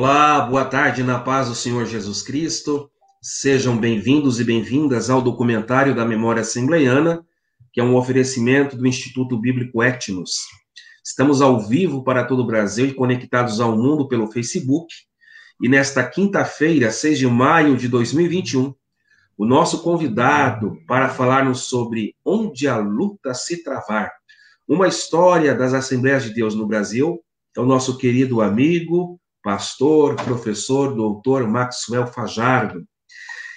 Olá, boa tarde, na paz do Senhor Jesus Cristo. Sejam bem-vindos e bem-vindas ao documentário da Memória Assembleiana, que é um oferecimento do Instituto Bíblico Etnos. Estamos ao vivo para todo o Brasil e conectados ao mundo pelo Facebook. E nesta quinta-feira, 6 de maio de 2021, o nosso convidado para falarmos sobre Onde a Luta se Travar, uma história das Assembleias de Deus no Brasil, é o nosso querido amigo, pastor, professor, doutor Maxwell Fajardo.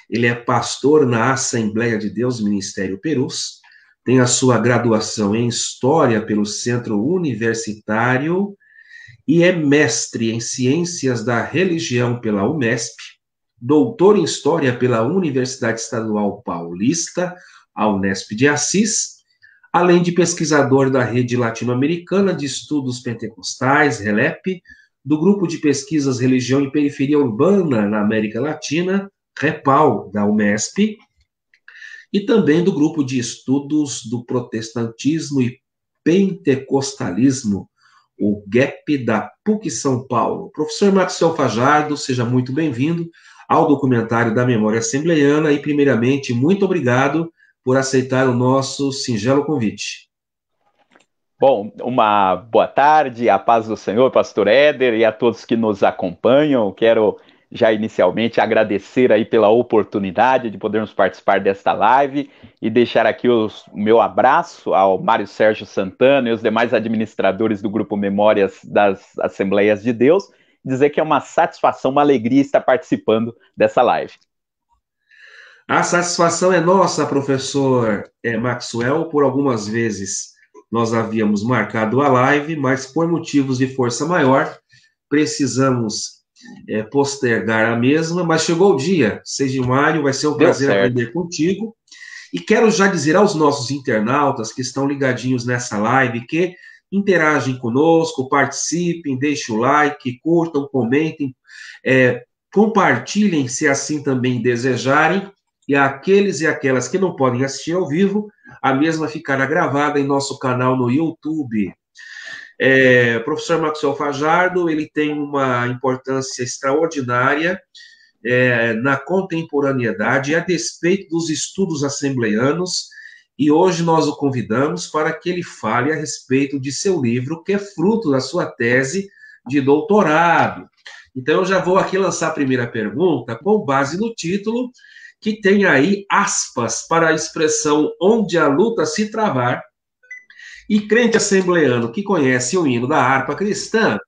Ele é pastor na Assembleia de Deus Ministério Perus, tem a sua graduação em História pelo Centro Universitário e é mestre em Ciências da Religião pela Unesp, doutor em História pela Universidade Estadual Paulista, a Unesp de Assis, além de pesquisador da Rede Latino-Americana de Estudos Pentecostais, RELEP, do Grupo de Pesquisas Religião e Periferia Urbana na América Latina, REPAL, da Unesp, e também do Grupo de Estudos do Protestantismo e Pentecostalismo, o GEP da PUC São Paulo. Professor Maxwell Fajardo, seja muito bem-vindo ao documentário da Memória Assembleiana e, primeiramente, muito obrigado por aceitar o nosso singelo convite. Bom, uma boa tarde, a paz do Senhor, pastor Éder, e a todos que nos acompanham. Quero já inicialmente agradecer aí pela oportunidade de podermos participar desta live e deixar aqui o meu abraço ao Mário Sérgio Santana e os demais administradores do Grupo Memórias das Assembleias de Deus, dizer que é uma satisfação, uma alegria estar participando dessa live. A satisfação é nossa, professor Maxwell. Por algumas vezes nós havíamos marcado a live, mas por motivos de força maior, precisamos postergar a mesma, mas chegou o dia, 6 de maio, vai ser um prazer aprender contigo. E quero já dizer aos nossos internautas que estão ligadinhos nessa live, que interagem conosco, participem, deixem o like, curtam, comentem, compartilhem se assim também desejarem, e aqueles e aquelas que não podem assistir ao vivo, a mesma ficará gravada em nosso canal no YouTube. Professor Maxwell Fajardo, ele tem uma importância extraordinária na contemporaneidade, a despeito dos estudos assembleianos, e hoje nós o convidamos para que ele fale a respeito de seu livro, que é fruto da sua tese de doutorado. Então, eu já vou aqui lançar a primeira pergunta, com base no título, que tem aí aspas para a expressão onde a luta se travar. E crente assembleano que conhece o hino da harpa cristã,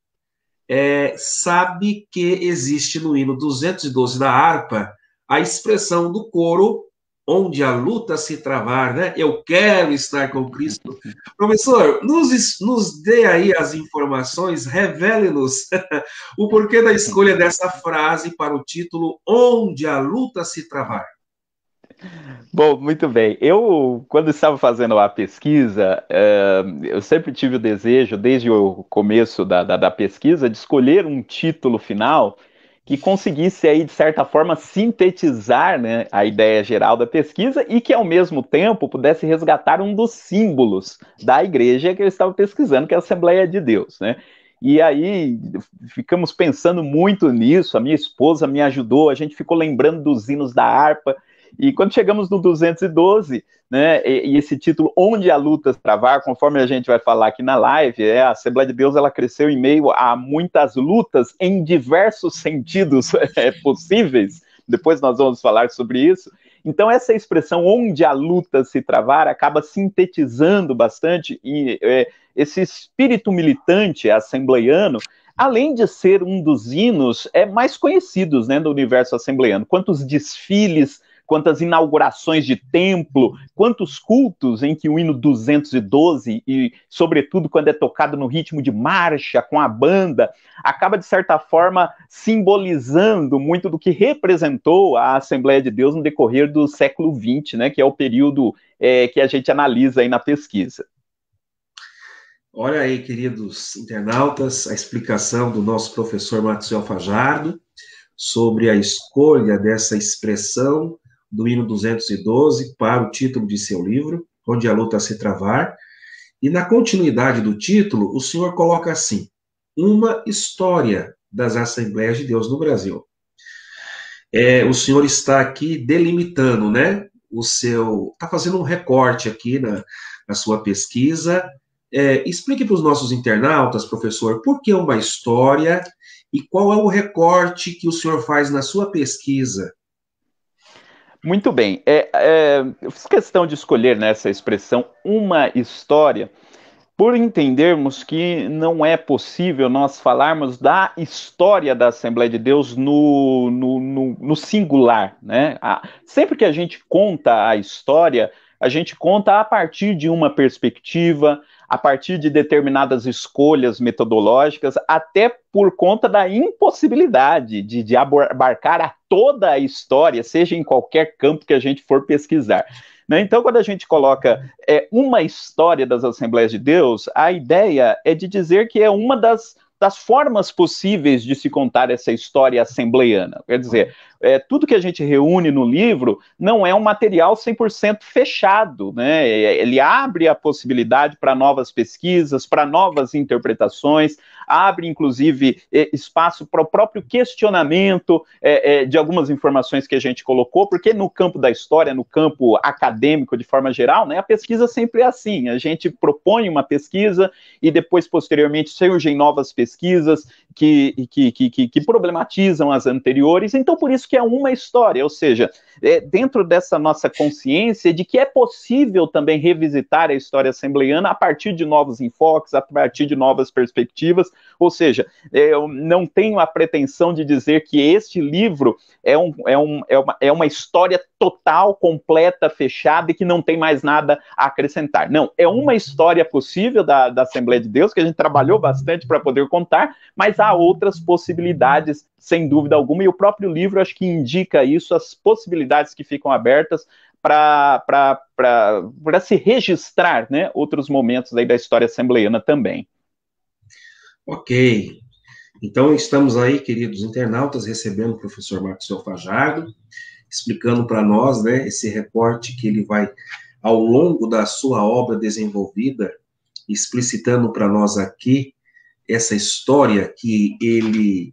sabe que existe no hino 212 da harpa a expressão do coro onde a luta se travar, né? Eu quero estar com Cristo. Professor, nos dê aí as informações, revele-nos o porquê da escolha dessa frase para o título Onde a Luta se Travar. Bom, muito bem. Eu, quando estava fazendo a pesquisa, eu sempre tive o desejo, desde o começo da pesquisa, de escolher um título final que conseguisse aí, de certa forma, sintetizar, né, a ideia geral da pesquisa e que, ao mesmo tempo, pudesse resgatar um dos símbolos da igreja que eu estava pesquisando, que é a Assembleia de Deus, né? E aí, ficamos pensando muito nisso, a minha esposa me ajudou, a gente ficou lembrando dos hinos da harpa, e quando chegamos no 212, né, e esse título, Onde a Luta se Travar, conforme a gente vai falar aqui na live, a Assembleia de Deus ela cresceu em meio a muitas lutas em diversos sentidos possíveis, depois nós vamos falar sobre isso. Então essa expressão, onde a luta se travar, acaba sintetizando bastante esse espírito militante assembleiano, além de ser um dos hinos mais conhecidos, né, do universo assembleiano. Quantos desfiles, quantas inaugurações de templo, quantos cultos em que o hino 212, e sobretudo quando é tocado no ritmo de marcha, com a banda, acaba de certa forma simbolizando muito do que representou a Assembleia de Deus no decorrer do século XX, né, que é o período que a gente analisa aí na pesquisa. Olha aí, queridos internautas, a explicação do nosso professor Maxwell Fajardo sobre a escolha dessa expressão do hino 212 para o título de seu livro, Onde a Luta se Travar. E na continuidade do título, o senhor coloca assim: uma história das Assembleias de Deus no Brasil. O senhor está aqui delimitando, né? Está fazendo um recorte aqui na sua pesquisa. Explique para os nossos internautas, professor, por que uma história e qual é o recorte que o senhor faz na sua pesquisa. Muito bem. Eu fiz questão de escolher nessa expressão uma história, por entendermos que não é possível nós falarmos da história da Assembleia de Deus no singular, né? Sempre que a gente conta a história, a gente conta a partir de uma perspectiva, a partir de determinadas escolhas metodológicas, até por conta da impossibilidade de abarcar a toda a história, seja em qualquer campo que a gente for pesquisar. Né? Então, quando a gente coloca uma história das Assembleias de Deus, a ideia é de dizer que é uma das formas possíveis de se contar essa história assembleiana. Quer dizer, tudo que a gente reúne no livro não é um material 100% fechado, né? Ele abre a possibilidade para novas pesquisas, para novas interpretações, abre, inclusive, espaço para o próprio questionamento de algumas informações que a gente colocou, porque no campo da história, no campo acadêmico, de forma geral, né, a pesquisa sempre é assim, a gente propõe uma pesquisa e depois, posteriormente, surgem novas pesquisas que problematizam as anteriores, então por isso que é uma história, ou seja, dentro dessa nossa consciência de que é possível também revisitar a história assembleiana a partir de novos enfoques, a partir de novas perspectivas, ou seja, eu não tenho a pretensão de dizer que este livro é uma história total, completa, fechada e que não tem mais nada a acrescentar. Não, é uma história possível da Assembleia de Deus, que a gente trabalhou bastante para poder contar, mas há outras possibilidades, sem dúvida alguma, e o próprio livro acho que indica isso, as possibilidades que ficam abertas para se registrar, né, outros momentos aí da história assembleiana também. Ok. Então, estamos aí, queridos internautas, recebendo o professor Marcos Fajardo, explicando para nós, né, esse recorte que ele vai, ao longo da sua obra desenvolvida, explicitando para nós aqui essa história que ele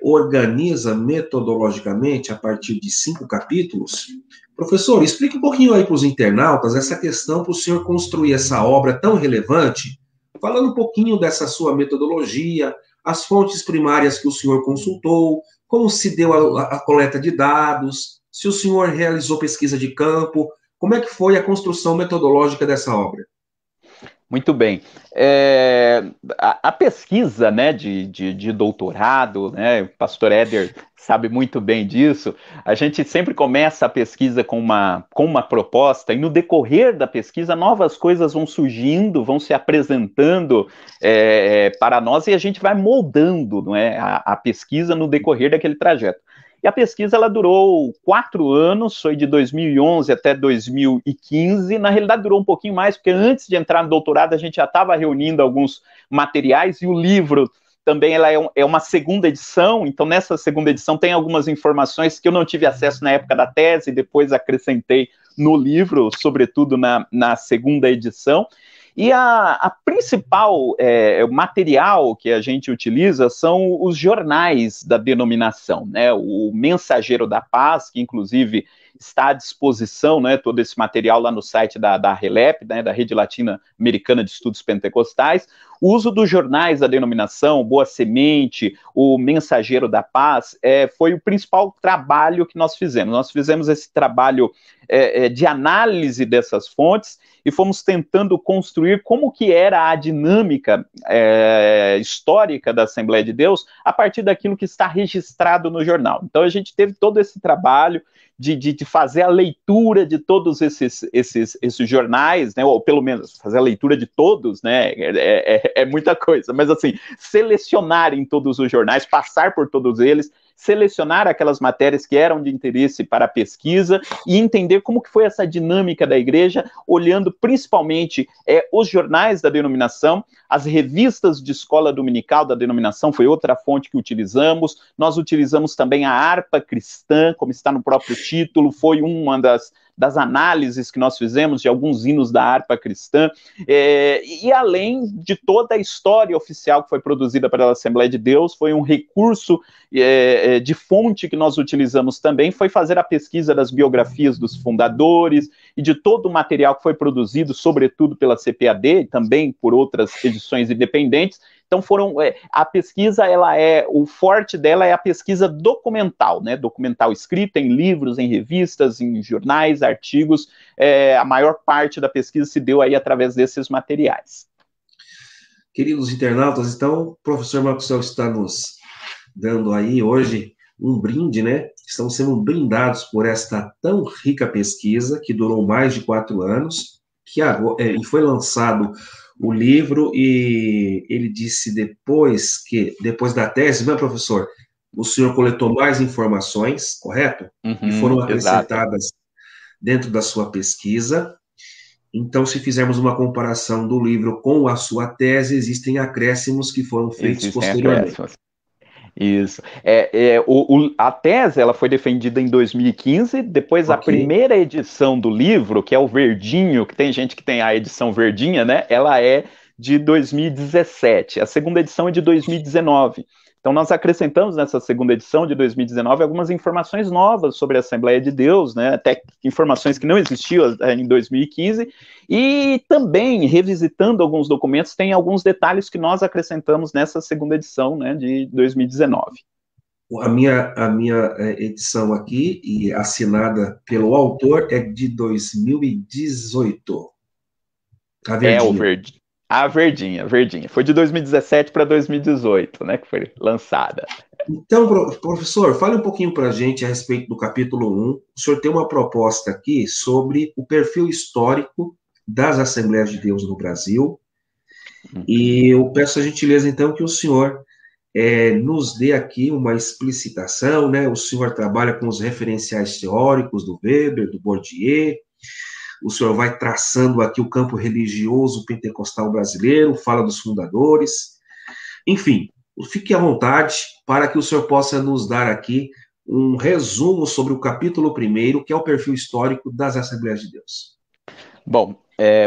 organiza metodologicamente a partir de 5 capítulos. Professor, explique um pouquinho aí para os internautas essa questão para o senhor construir essa obra tão relevante, falando um pouquinho dessa sua metodologia, as fontes primárias que o senhor consultou, como se deu a coleta de dados, se o senhor realizou pesquisa de campo, como é que foi a construção metodológica dessa obra? Muito bem. A pesquisa, né, de doutorado, né, o pastor Éder sabe muito bem disso, a gente sempre começa a pesquisa com uma proposta e no decorrer da pesquisa novas coisas vão surgindo, vão se apresentando para nós e a gente vai moldando, não é, a pesquisa no decorrer daquele trajeto. E a pesquisa ela durou 4 anos, foi de 2011 até 2015. Na realidade, durou um pouquinho mais, porque antes de entrar no doutorado, a gente já estava reunindo alguns materiais, e o livro também ela é uma segunda edição, então nessa segunda edição tem algumas informações que eu não tive acesso na época da tese, depois acrescentei no livro, sobretudo na segunda edição. E a principal material que a gente utiliza são os jornais da denominação, né? O Mensageiro da Paz, que inclusive está à disposição, né, todo esse material lá no site da RELEP, né, da Rede Latino-Americana de Estudos Pentecostais. O uso dos jornais da denominação, Boa Semente, o Mensageiro da Paz, foi o principal trabalho que nós fizemos. Nós fizemos esse trabalho de análise dessas fontes e fomos tentando construir como que era a dinâmica histórica da Assembleia de Deus a partir daquilo que está registrado no jornal. Então a gente teve todo esse trabalho de fazer a leitura de todos esses jornais, né, ou pelo menos fazer a leitura de todos, né, é muita coisa, mas assim, selecionar em todos os jornais, passar por todos eles, selecionar aquelas matérias que eram de interesse para a pesquisa e entender como que foi essa dinâmica da igreja, olhando principalmente os jornais da denominação, as revistas de escola dominical da denominação, foi outra fonte que utilizamos, nós utilizamos também a harpa cristã, como está no próprio título, foi uma das análises que nós fizemos de alguns hinos da harpa cristã, e além de toda a história oficial que foi produzida pela Assembleia de Deus, foi um recurso de fonte que nós utilizamos também, foi fazer a pesquisa das biografias dos fundadores e de todo o material que foi produzido, sobretudo pela CPAD, e também por outras edições independentes. Então a pesquisa, o forte dela é a pesquisa documental, né? Documental escrita em livros, em revistas, em jornais, artigos. A maior parte da pesquisa se deu aí através desses materiais. Queridos internautas, então o professor Maxwell está nos dando aí hoje um brinde, né? Estamos sendo brindados por esta tão rica pesquisa que durou mais de 4 anos, e foi lançado o livro, e ele disse depois da tese, não é, professor? O senhor coletou mais informações, correto? E foram acrescentadas dentro da sua pesquisa. Então, se fizermos uma comparação do livro com a sua tese, existem acréscimos que foram feitos posteriormente. Isso. A tese ela foi defendida em 2015, depois a primeira edição do livro, que é o verdinho, que tem gente que tem a edição verdinha, né? Ela é de 2017. A segunda edição é de 2019. Então, nós acrescentamos nessa segunda edição de 2019 algumas informações novas sobre a Assembleia de Deus, né? Até informações que não existiam em 2015, e também, revisitando alguns documentos, tem alguns detalhes que nós acrescentamos nessa segunda edição, né, de 2019. A minha edição aqui, e assinada pelo autor, é de 2018. A verdinha. A verdinha. Foi de 2017 para 2018, né, que foi lançada. Então, professor, fale um pouquinho para a gente a respeito do capítulo 1. O senhor tem uma proposta aqui sobre o perfil histórico das Assembleias de Deus no Brasil. E eu peço a gentileza, então, que o senhor nos dê aqui uma explicitação, né? O senhor trabalha com os referenciais teóricos do Weber, do Bourdieu. O senhor vai traçando aqui o campo religioso pentecostal brasileiro, fala dos fundadores. Enfim, fique à vontade para que o senhor possa nos dar aqui um resumo sobre o capítulo 1º, que é o perfil histórico das Assembleias de Deus. Bom,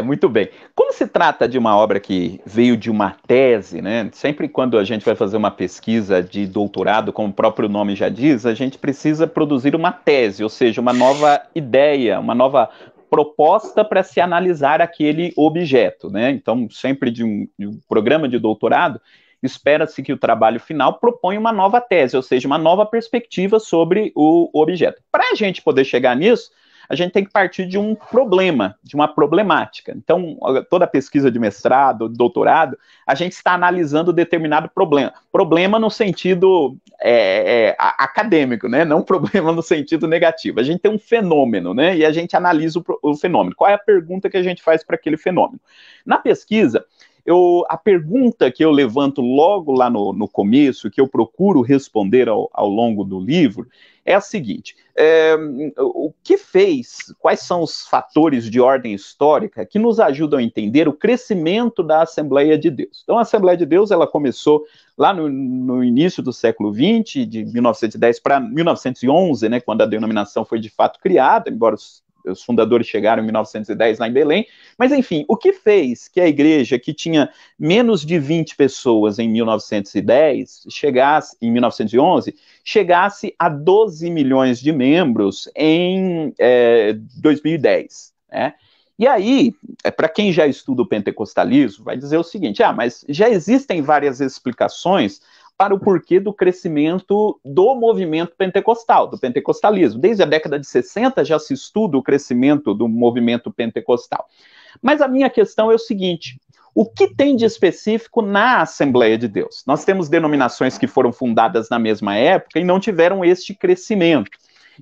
muito bem. Como se trata de uma obra que veio de uma tese, né? Sempre quando a gente vai fazer uma pesquisa de doutorado, como o próprio nome já diz, a gente precisa produzir uma tese, ou seja, uma nova ideia, uma nova proposta para se analisar aquele objeto, né? Então, sempre de um programa de doutorado, espera-se que o trabalho final proponha uma nova tese, ou seja, uma nova perspectiva sobre o objeto. Para a gente poder chegar nisso, a gente tem que partir de um problema, de uma problemática. Então, toda pesquisa de mestrado, de doutorado, a gente está analisando determinado problema. Problema no sentido acadêmico, né? Não problema no sentido negativo. A gente tem um fenômeno, né? E a gente analisa o fenômeno. Qual é a pergunta que a gente faz para aquele fenômeno? Na pesquisa, a pergunta que eu levanto logo lá no começo, que eu procuro responder ao longo do livro, é a seguinte: quais são os fatores de ordem histórica que nos ajudam a entender o crescimento da Assembleia de Deus? Então, a Assembleia de Deus, ela começou lá no início do século XX, de 1910 para 1911, né, quando a denominação foi de fato criada, embora os fundadores chegaram em 1910 lá em Belém, mas enfim, o que fez que a igreja, que tinha menos de 20 pessoas em 1910, em 1911, chegasse a 12 milhões de membros em 2010, né? E aí, para quem já estuda o pentecostalismo, vai dizer o seguinte: mas já existem várias explicações para o porquê do crescimento do movimento pentecostal, do pentecostalismo. Desde a década de 60 já se estuda o crescimento do movimento pentecostal. Mas a minha questão é o seguinte: o que tem de específico na Assembleia de Deus? Nós temos denominações que foram fundadas na mesma época e não tiveram este crescimento.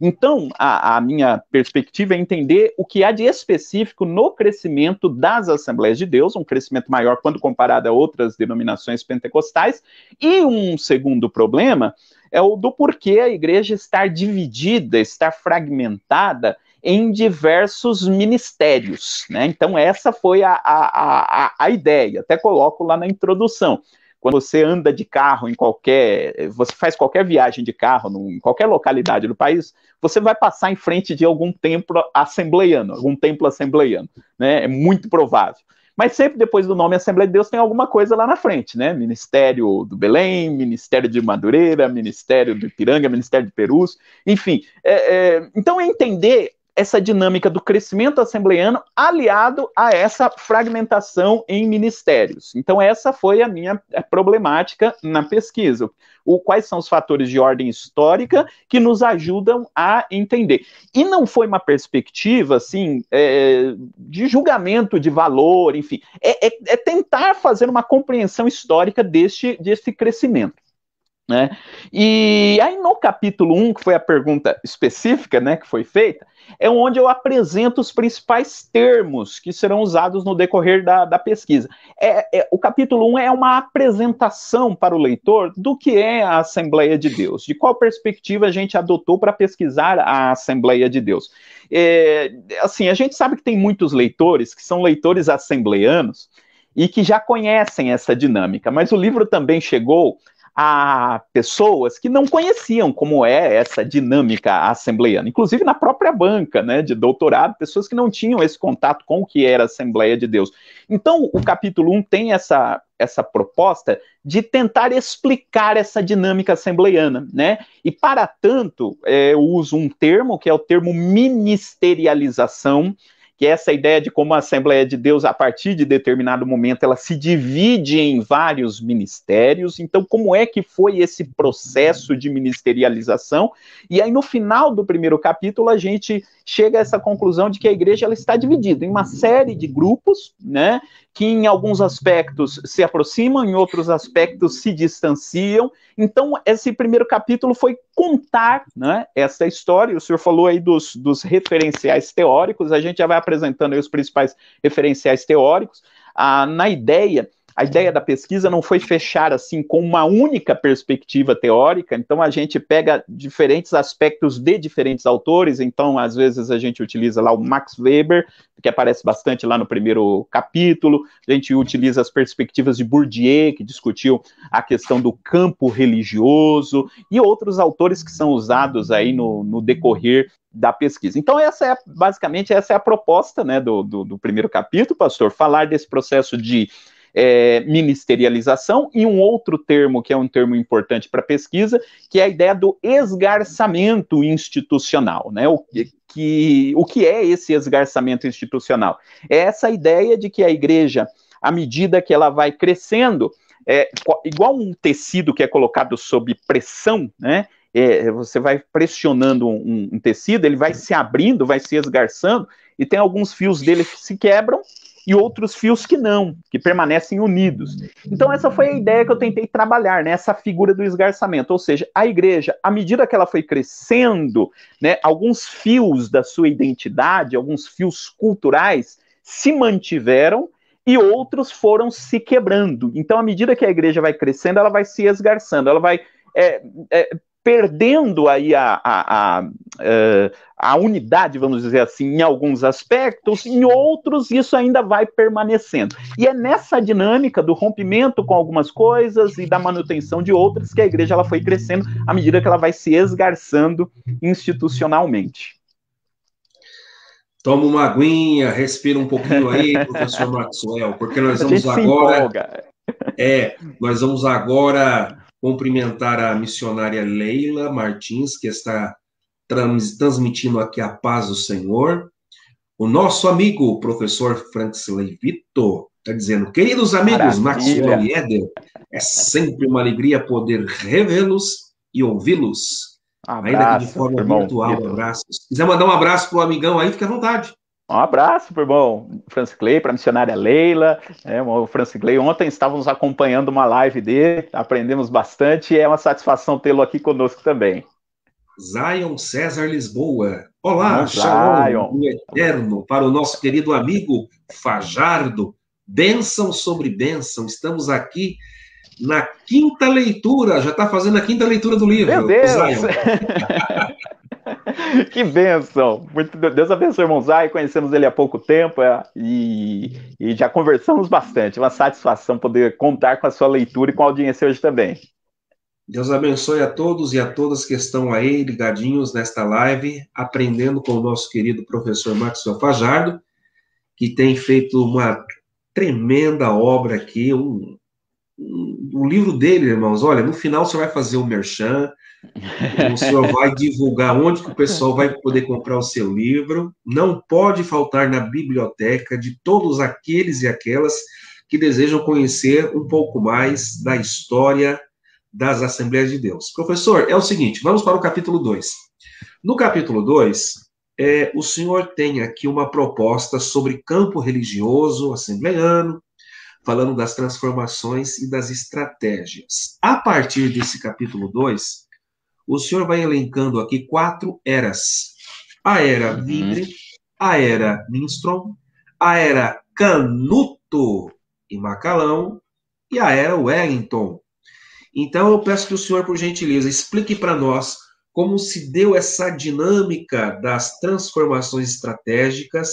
Então, a minha perspectiva é entender o que há de específico no crescimento das Assembleias de Deus, um crescimento maior quando comparado a outras denominações pentecostais, e um segundo problema é o do porquê a igreja estar dividida, estar fragmentada em diversos ministérios, né? Então, essa foi a ideia, até coloco lá na introdução. Quando você anda de carro você faz qualquer viagem de carro em qualquer localidade do país, você vai passar em frente de algum templo assembleiano, né? É muito provável. Mas sempre depois do nome Assembleia de Deus tem alguma coisa lá na frente, né? Ministério do Belém, Ministério de Madureira, Ministério do Ipiranga, Ministério de Perus, enfim. Então é entender essa dinâmica do crescimento assembleiano aliado a essa fragmentação em ministérios. Então essa foi a minha problemática na pesquisa. Quais são os fatores de ordem histórica que nos ajudam a entender. E não foi uma perspectiva, assim, de julgamento de valor, enfim, é tentar fazer uma compreensão histórica desse crescimento. Né? E aí no capítulo 1, que foi a pergunta específica, né, que foi feita, é onde eu apresento os principais termos que serão usados no decorrer da pesquisa. O capítulo 1 é uma apresentação para o leitor do que é a Assembleia de Deus, de qual perspectiva a gente adotou para pesquisar a Assembleia de Deus. Assim, a gente sabe que tem muitos leitores que são leitores assembleianos e que já conhecem essa dinâmica, mas o livro também chegou a pessoas que não conheciam como é essa dinâmica assembleiana, inclusive na própria banca, né, de doutorado, pessoas que não tinham esse contato com o que era a Assembleia de Deus. Então, o capítulo 1 tem essa proposta de tentar explicar essa dinâmica assembleiana, né, e para tanto, eu uso um termo, que é o termo ministerialização, que é essa ideia de como a Assembleia de Deus, a partir de determinado momento, ela se divide em vários ministérios. Então, como é que foi esse processo de ministerialização? E aí, no final do primeiro capítulo, a gente chega a essa conclusão de que a igreja ela está dividida em uma série de grupos, né, que em alguns aspectos se aproximam, em outros aspectos se distanciam. Então, esse primeiro capítulo foi contar, né, essa história. O senhor falou aí dos referenciais teóricos, a gente já vai apresentando aí os principais referenciais teóricos. A ideia da pesquisa não foi fechar assim com uma única perspectiva teórica, então a gente pega diferentes aspectos de diferentes autores, então às vezes a gente utiliza lá o Max Weber, que aparece bastante lá no primeiro capítulo, a gente utiliza as perspectivas de Bourdieu, que discutiu a questão do campo religioso, e outros autores que são usados aí no decorrer da pesquisa. Então basicamente essa é a proposta, né, do primeiro capítulo, pastor, falar desse processo de ministerialização, e um outro termo que é um termo importante para a pesquisa, que é a ideia do esgarçamento institucional, né? O que é esse esgarçamento institucional? É essa ideia de que a igreja, à medida que ela vai crescendo, igual um tecido que é colocado sob pressão, né? Você vai pressionando um tecido, ele vai se abrindo, vai se esgarçando, e tem alguns fios dele que se quebram, e outros fios que não, que permanecem unidos. Então essa foi a ideia que eu tentei trabalhar, né, essa figura do esgarçamento, ou seja, a igreja, à medida que ela foi crescendo, né, alguns fios da sua identidade, alguns fios culturais se mantiveram e outros foram se quebrando. Então, à medida que a igreja vai crescendo, ela vai se esgarçando, ela vai perdendo aí a unidade, vamos dizer assim, em alguns aspectos, em outros isso ainda vai permanecendo. E é nessa dinâmica do rompimento com algumas coisas e da manutenção de outras que a igreja ela foi crescendo à medida que ela vai se esgarçando institucionalmente. Toma uma aguinha, respira um pouquinho aí, professor Maxwell, porque nós vamos agora... nós vamos agora cumprimentar a missionária Leila Martins, que está transmitindo aqui a paz do Senhor. O nosso amigo, professor Franksley Vito, está dizendo: queridos amigos Maxwell e Éder, é sempre uma alegria poder revê-los e ouvi-los. Ainda que de forma virtual, abraços. Se quiser mandar um abraço para o amigão aí, fique à vontade. Um abraço para o irmão Francis Clay, para a missionária Leila. O Francis Clay, ontem estávamos acompanhando uma live dele, aprendemos bastante e é uma satisfação tê-lo aqui conosco também. Zion César Lisboa. Olá, shalom do eterno para o nosso querido amigo Fajardo. Bênção sobre bênção. Estamos aqui na quinta leitura, já está fazendo a quinta leitura do livro. Meu Deus! Que bênção! Deus abençoe o irmão Zay, conhecemos ele há pouco tempo e já conversamos bastante. Uma satisfação poder contar com a sua leitura e com a audiência hoje também. Deus abençoe a todos e a todas que estão aí ligadinhos nesta live, aprendendo com o nosso querido professor Maxwell Fajardo, que tem feito uma tremenda obra aqui, o livro dele, irmãos, olha, no final você vai fazer o merchan, o senhor vai divulgar onde que o pessoal vai poder comprar o seu livro, não pode faltar na biblioteca de todos aqueles e aquelas que desejam conhecer um pouco mais da história das Assembleias de Deus. Professor, é o seguinte, vamos para o capítulo 2. No capítulo 2, o senhor tem aqui uma proposta sobre campo religioso assembleiano, falando das transformações e das estratégias. A partir desse capítulo 2, o senhor vai elencando aqui 4 eras. A era Wingren, a era Lindstrom, a era Canuto e Macalão e a era Wellington. Então, eu peço que o senhor, por gentileza, explique para nós como se deu essa dinâmica das transformações estratégicas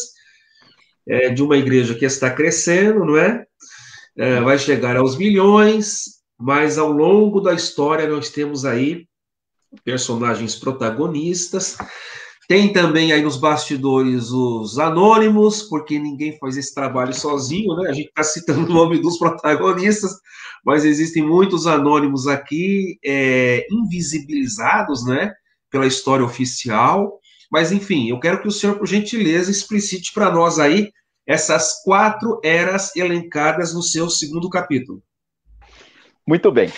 de uma igreja que está crescendo, não é? Vai chegar aos milhões, mas ao longo da história nós temos aí personagens protagonistas. Tem também aí nos bastidores os anônimos, porque ninguém faz esse trabalho sozinho, né? A gente está citando o nome dos protagonistas, mas existem muitos anônimos aqui, invisibilizados, né? Pela história oficial. Mas, enfim, eu quero que o senhor, por gentileza, explicite para nós aí essas 4 eras elencadas no seu segundo capítulo. Muito bem.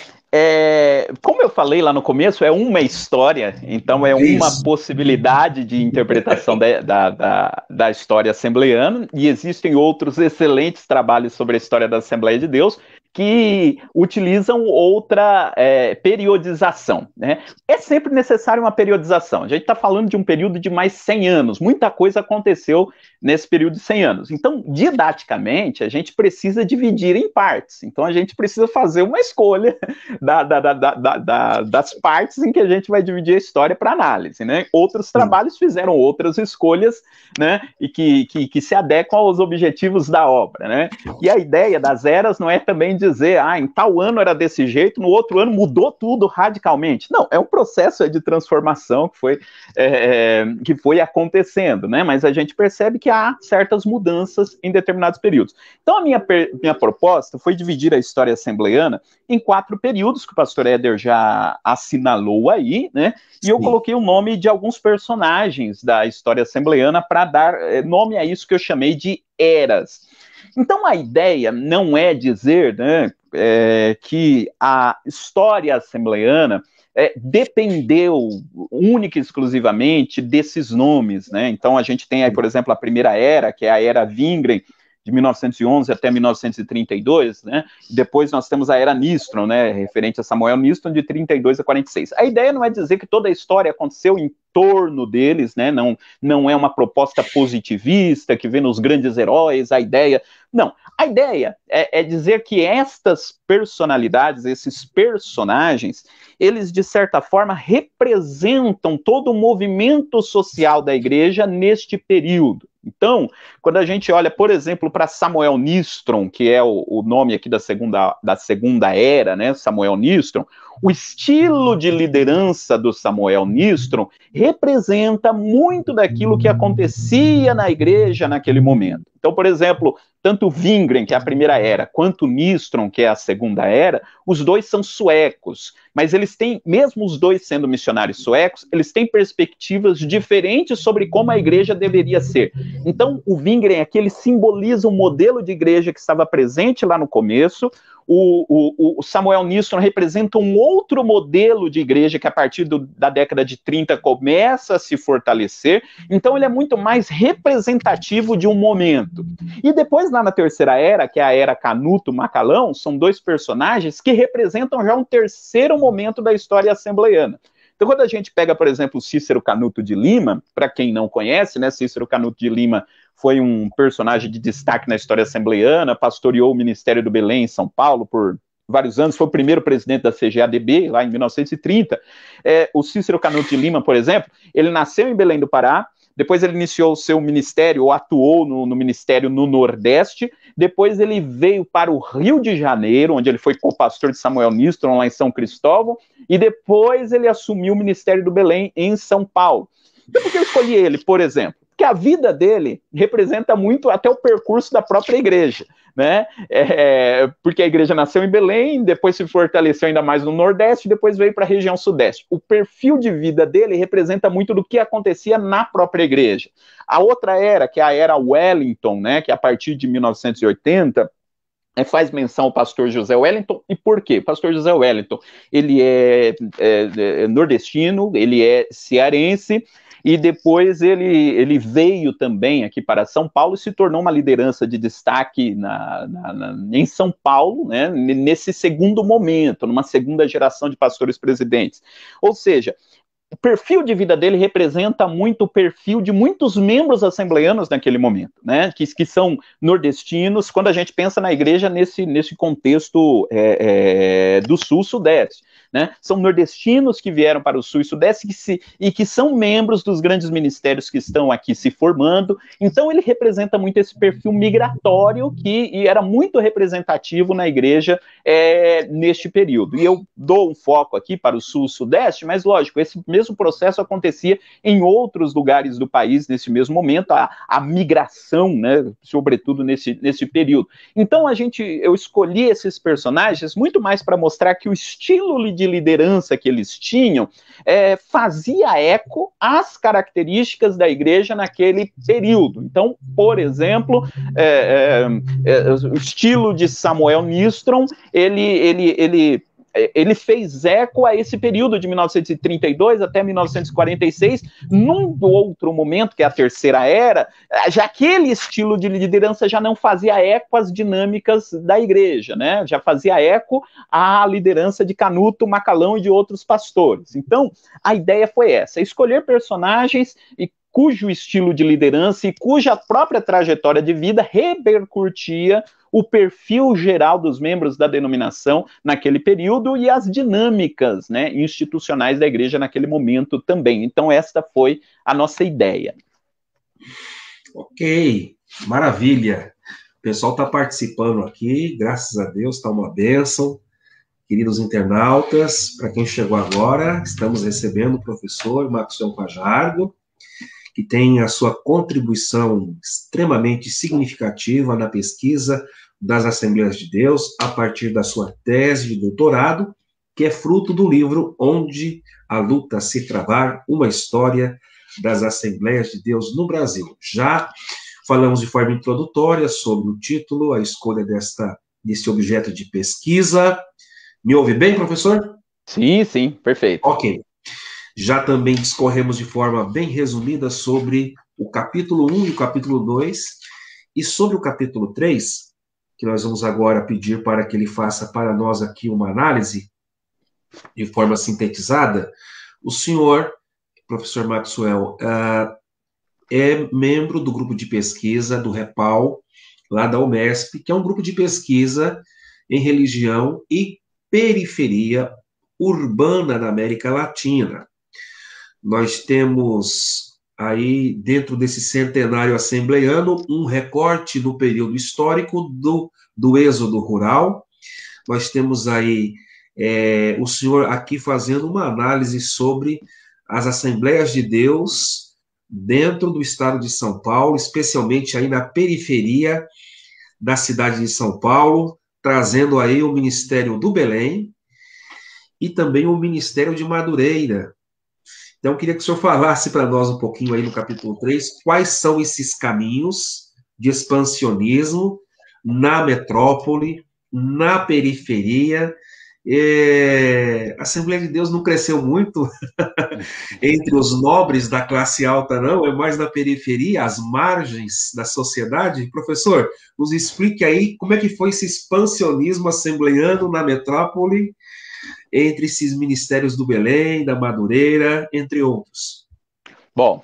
Como eu falei lá no começo, é uma história, então é uma possibilidade de interpretação da história assembleiana, e existem outros excelentes trabalhos sobre a história da Assembleia de Deus que utilizam outra periodização, né? É sempre necessário uma periodização. A gente está falando de um período de mais 100 anos, muita coisa aconteceu nesse período de 100 anos. Então, didaticamente, a gente precisa dividir em partes. Então, a gente precisa fazer uma escolha das partes em que a gente vai dividir a história para análise, né? Outros trabalhos fizeram outras escolhas, né? E que se adequam aos objetivos da obra, né? E a ideia das eras não é também dizer, em tal ano era desse jeito, no outro ano mudou tudo radicalmente. Não, é um processo de transformação que foi acontecendo, né? Mas a gente percebe que há certas mudanças em determinados períodos. Então, a minha proposta foi dividir a história assembleiana em 4 períodos, que o pastor Éder já assinalou aí, né? E eu coloquei o nome de alguns personagens da história assembleiana para dar nome a isso que eu chamei de eras. Então, a ideia não é dizer, né, que a história assembleiana dependeu única e exclusivamente desses nomes, né? Então, a gente tem aí, por exemplo, a primeira era, que é a era Wingren, de 1911 até 1932, né? Depois nós temos a era Nistron, né? Referente a Samuel Nistron, de 32 a 46. A ideia não é dizer que toda a história aconteceu em torno deles, né? Não é uma proposta positivista que vê nos grandes heróis, a ideia... Não, a ideia é dizer que estas personalidades, esses personagens, eles, de certa forma, representam todo o movimento social da igreja neste período. Então, quando a gente olha, por exemplo, para Samuel Nistron, que é o nome aqui da segunda era, né, Samuel Nistron, o estilo de liderança do Samuel Nistron representa muito daquilo que acontecia na igreja naquele momento. Então, por exemplo, tanto Wingren, que é a primeira era, quanto Nistron, que é a segunda era, os dois são suecos, mas eles têm, mesmo os dois sendo missionários suecos, eles têm perspectivas diferentes sobre como a igreja deveria ser. Então, o Wingren aqui, ele simboliza um modelo de igreja que estava presente lá no começo. O Samuel Nistron representa um outro modelo de igreja que a partir da década de 30 começa a se fortalecer. Então ele é muito mais representativo de um momento. E depois lá na terceira era, que é a era Canuto Macalão, são 2 personagens que representam já um terceiro momento da história assembleiana. Então, quando a gente pega, por exemplo, Cícero Canuto de Lima, para quem não conhece, né, Cícero Canuto de Lima foi um personagem de destaque na história assembleiana, pastoreou o Ministério do Belém em São Paulo por vários anos, foi o primeiro presidente da CGADB, lá em 1930. O Cícero Canuto de Lima, por exemplo, ele nasceu em Belém do Pará, depois ele iniciou o seu ministério, ou atuou no ministério no Nordeste, depois ele veio para o Rio de Janeiro, onde ele foi co-pastor de Samuel Nistron, lá em São Cristóvão, e depois ele assumiu o ministério do Belém, em São Paulo. Então, por que eu escolhi ele, por exemplo? Porque a vida dele representa muito até o percurso da própria igreja, né? Porque a igreja nasceu em Belém, depois se fortaleceu ainda mais no Nordeste, depois veio para a região Sudeste. O perfil de vida dele representa muito do que acontecia na própria igreja. A outra era, que é a era Wellington, né? Que a partir de 1980... faz menção ao pastor José Wellington, e por quê? O pastor José Wellington, ele é nordestino, ele é cearense, e depois ele veio também aqui para São Paulo e se tornou uma liderança de destaque em São Paulo, né, nesse segundo momento, numa segunda geração de pastores presidentes. Ou seja, o perfil de vida dele representa muito o perfil de muitos membros assembleanos naquele momento, né? Que são nordestinos, quando a gente pensa na igreja nesse contexto do Sul-Sudeste. Né? São nordestinos que vieram para o Sul e Sudeste e que são membros dos grandes ministérios que estão aqui se formando. Então ele representa muito esse perfil migratório e era muito representativo na igreja neste período. E eu dou um foco aqui para o Sul e Sudeste, mas lógico, esse mesmo processo acontecia em outros lugares do país nesse mesmo momento, a migração, né, sobretudo nesse período. Então eu escolhi esses personagens muito mais para mostrar que o estilo de liderança que eles tinham fazia eco às características da igreja naquele período. Então, por exemplo, o estilo de Samuel Nistron, ele fez eco a esse período de 1932 até 1946, num outro momento, que é a Terceira Era, já aquele estilo de liderança já não fazia eco às dinâmicas da igreja, né? Já fazia eco à liderança de Canuto, Macalão e de outros pastores. Então, a ideia foi essa, escolher personagens cujo estilo de liderança e cuja própria trajetória de vida repercutia o perfil geral dos membros da denominação naquele período e as dinâmicas, né, institucionais da igreja naquele momento também. Então, esta foi a nossa ideia. Ok, maravilha. O pessoal está participando aqui, graças a Deus, está uma bênção. Queridos internautas, para quem chegou agora, estamos recebendo o professor Maxwell Fajardo, que tem a sua contribuição extremamente significativa na pesquisa das Assembleias de Deus, a partir da sua tese de doutorado, que é fruto do livro Onde a Luta se Travar, uma história das Assembleias de Deus no Brasil. Já falamos de forma introdutória sobre o título, a escolha desse objeto de pesquisa. Me ouve bem, professor? Sim, sim, perfeito. Ok. Já também discorremos de forma bem resumida sobre o capítulo 1 e o capítulo 2, e sobre o capítulo 3, que nós vamos agora pedir para que ele faça para nós aqui uma análise de forma sintetizada. O senhor, professor Maxwell, é membro do grupo de pesquisa do REPAL, lá da UMESP, que é um grupo de pesquisa em religião e periferia urbana na América Latina. Nós temos aí, dentro desse centenário assembleiano, um recorte do período histórico do êxodo rural. Nós temos aí o senhor aqui fazendo uma análise sobre as Assembleias de Deus dentro do estado de São Paulo, especialmente aí na periferia da cidade de São Paulo, trazendo aí o Ministério do Belém e também o Ministério de Madureira. Então, eu queria que o senhor falasse para nós um pouquinho aí no capítulo 3, quais são esses caminhos de expansionismo na metrópole, na periferia. A Assembleia de Deus não cresceu muito entre os nobres da classe alta, não, é mais na periferia, às margens da sociedade. Professor, nos explique aí como é que foi esse expansionismo assembleiano na metrópole, entre esses ministérios do Belém, da Madureira, entre outros. Bom,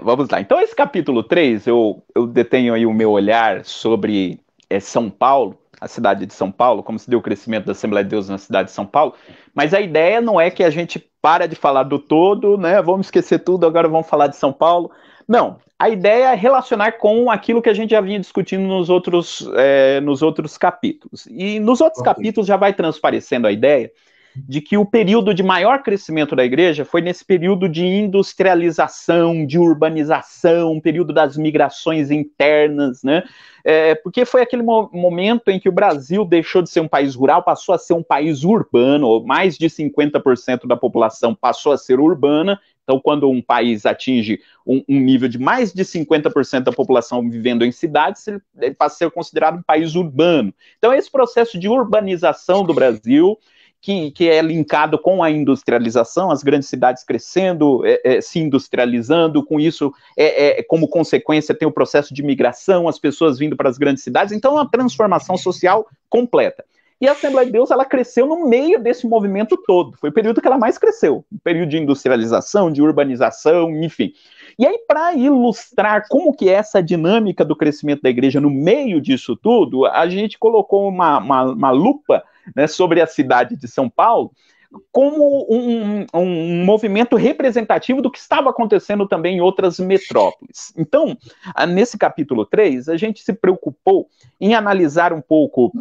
vamos lá. Então, esse capítulo 3, eu detenho aí o meu olhar sobre São Paulo, a cidade de São Paulo, como se deu o crescimento da Assembleia de Deus na cidade de São Paulo, mas a ideia não é que a gente para de falar do todo, né? Vamos esquecer tudo, agora vamos falar de São Paulo. Não, a ideia é relacionar com aquilo que a gente já vinha discutindo nos outros capítulos. E nos outros capítulos já vai transparecendo a ideia de que o período de maior crescimento da igreja foi nesse período de industrialização, de urbanização, um período das migrações internas, né? Porque foi aquele momento em que o Brasil deixou de ser um país rural, passou a ser um país urbano, mais de 50% da população passou a ser urbana. Então, quando um país atinge um nível de mais de 50% da população vivendo em cidades, ele passa a ser considerado um país urbano. Então, esse processo de urbanização do Brasil, que é linkado com a industrialização, as grandes cidades crescendo, se industrializando, com isso, como consequência, tem o processo de migração, as pessoas vindo para as grandes cidades, então é uma transformação social completa. E a Assembleia de Deus, ela cresceu no meio desse movimento todo, foi o período que ela mais cresceu, o período de industrialização, de urbanização, enfim. E aí, para ilustrar como que é essa dinâmica do crescimento da igreja no meio disso tudo, a gente colocou uma lupa, né, sobre a cidade de São Paulo, como um movimento representativo do que estava acontecendo também em outras metrópoles. Então, nesse capítulo 3, a gente se preocupou em analisar um pouco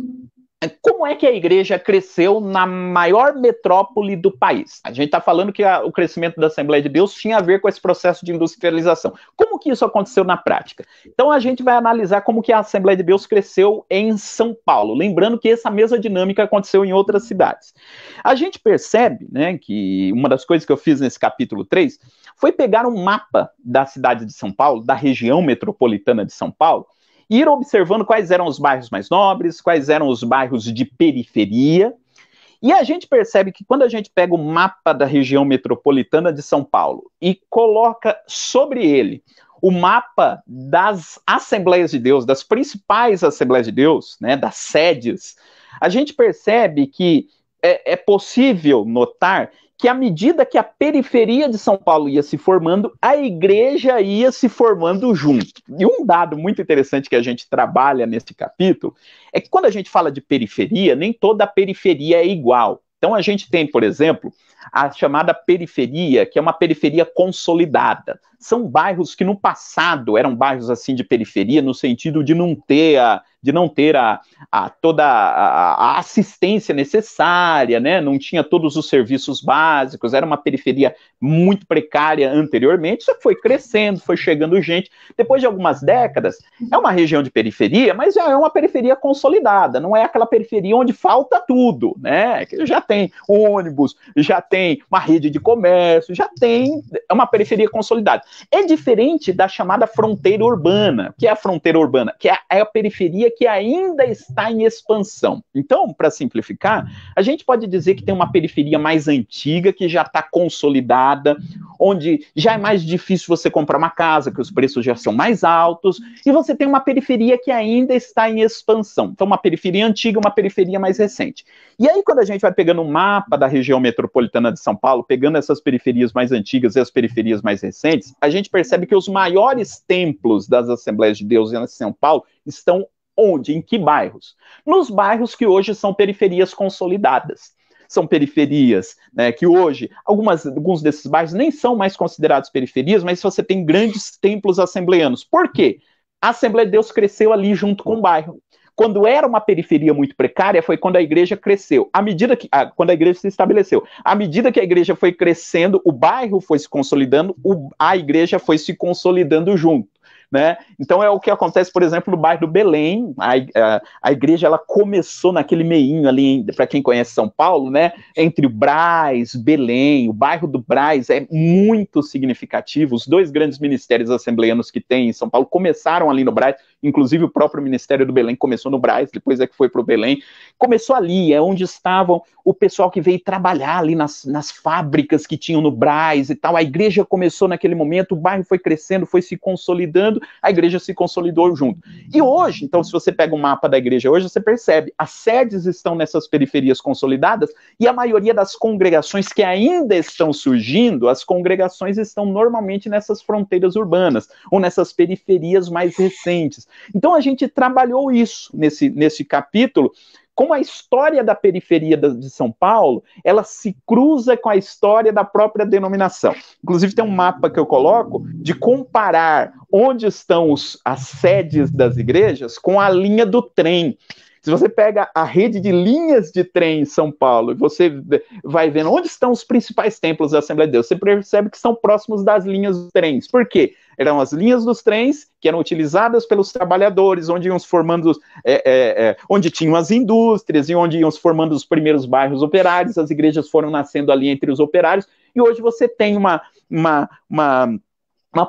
como é que a igreja cresceu na maior metrópole do país. A gente está falando que o crescimento da Assembleia de Deus tinha a ver com esse processo de industrialização. Como que isso aconteceu na prática? Então a gente vai analisar como que a Assembleia de Deus cresceu em São Paulo, lembrando que essa mesma dinâmica aconteceu em outras cidades. A gente percebe, né, que uma das coisas que eu fiz nesse capítulo 3 foi pegar um mapa da cidade de São Paulo, da região metropolitana de São Paulo, e ir observando quais eram os bairros mais nobres, quais eram os bairros de periferia. E a gente percebe que quando a gente pega o mapa da região metropolitana de São Paulo e coloca sobre ele o mapa das Assembleias de Deus, das principais Assembleias de Deus, né, das sedes, a gente percebe que é possível notar que à medida que a periferia de São Paulo ia se formando, a igreja ia se formando junto. E um dado muito interessante que a gente trabalha nesse capítulo é que quando a gente fala de periferia, nem toda a periferia é igual. Então a gente tem, por exemplo, a chamada periferia, que é uma periferia consolidada. São bairros que no passado eram bairros assim de periferia, no sentido de não ter toda a assistência necessária, né? Não tinha todos os serviços básicos, era uma periferia muito precária anteriormente, só que foi crescendo, foi chegando gente. Depois de algumas décadas, é uma região de periferia, mas já é uma periferia consolidada, não é aquela periferia onde falta tudo, né? Que já tem ônibus, já tem uma rede de comércio, é uma periferia consolidada. É diferente da chamada fronteira urbana, que é a fronteira urbana, que é a periferia que ainda está em expansão. Então, para simplificar, a gente pode dizer que tem uma periferia mais antiga, que já está consolidada, onde já é mais difícil você comprar uma casa, que os preços já são mais altos, e você tem uma periferia que ainda está em expansão. Então, uma periferia antiga, uma periferia mais recente. E aí, quando a gente vai pegando um mapa da região metropolitana de São Paulo, pegando essas periferias mais antigas e as periferias mais recentes, a gente percebe que os maiores templos das Assembleias de Deus em São Paulo estão onde? Em que bairros? Nos bairros que hoje são periferias consolidadas. São periferias, né, que hoje, alguns desses bairros nem são mais considerados periferias, mas você tem grandes templos assembleanos. Por quê? A Assembleia de Deus cresceu ali junto com o bairro. Quando era uma periferia muito precária, foi quando a igreja cresceu. Quando a igreja se estabeleceu. À medida que a igreja foi crescendo, o bairro foi se consolidando, a igreja foi se consolidando junto. Né? Então é o que acontece, por exemplo, no bairro do Belém. A igreja ela começou naquele meinho ali, para quem conhece São Paulo, né? Entre o Brás, Belém. O bairro do Brás é muito significativo. Os dois grandes ministérios assembleanos que tem em São Paulo começaram ali no Brás. Inclusive o próprio Ministério do Belém começou no Brás, depois é que foi para o Belém. Começou ali, é onde estavam o pessoal que veio trabalhar ali nas fábricas que tinham no Brás e tal. A igreja começou naquele momento, o bairro foi crescendo, foi se consolidando. consolidando, a igreja se consolidou junto. E hoje, então, se você pega o mapa da igreja hoje, você percebe, as sedes estão nessas periferias consolidadas e a maioria das congregações que ainda estão surgindo, as congregações estão normalmente nessas fronteiras urbanas ou nessas periferias mais recentes. Então a gente trabalhou isso nesse capítulo, como a história da periferia de São Paulo, ela se cruza com a história da própria denominação. Inclusive tem um mapa que eu coloco de comparar onde estão as sedes das igrejas com a linha do trem. Se você pega a rede de linhas de trem em São Paulo e você vai vendo onde estão os principais templos da Assembleia de Deus, você percebe que são próximos das linhas dos trens. Por quê? Eram as linhas dos trens que eram utilizadas pelos trabalhadores, onde iam se formando, onde tinham as indústrias e onde iam se formando os primeiros bairros operários. As igrejas foram nascendo ali entre os operários e hoje você tem uma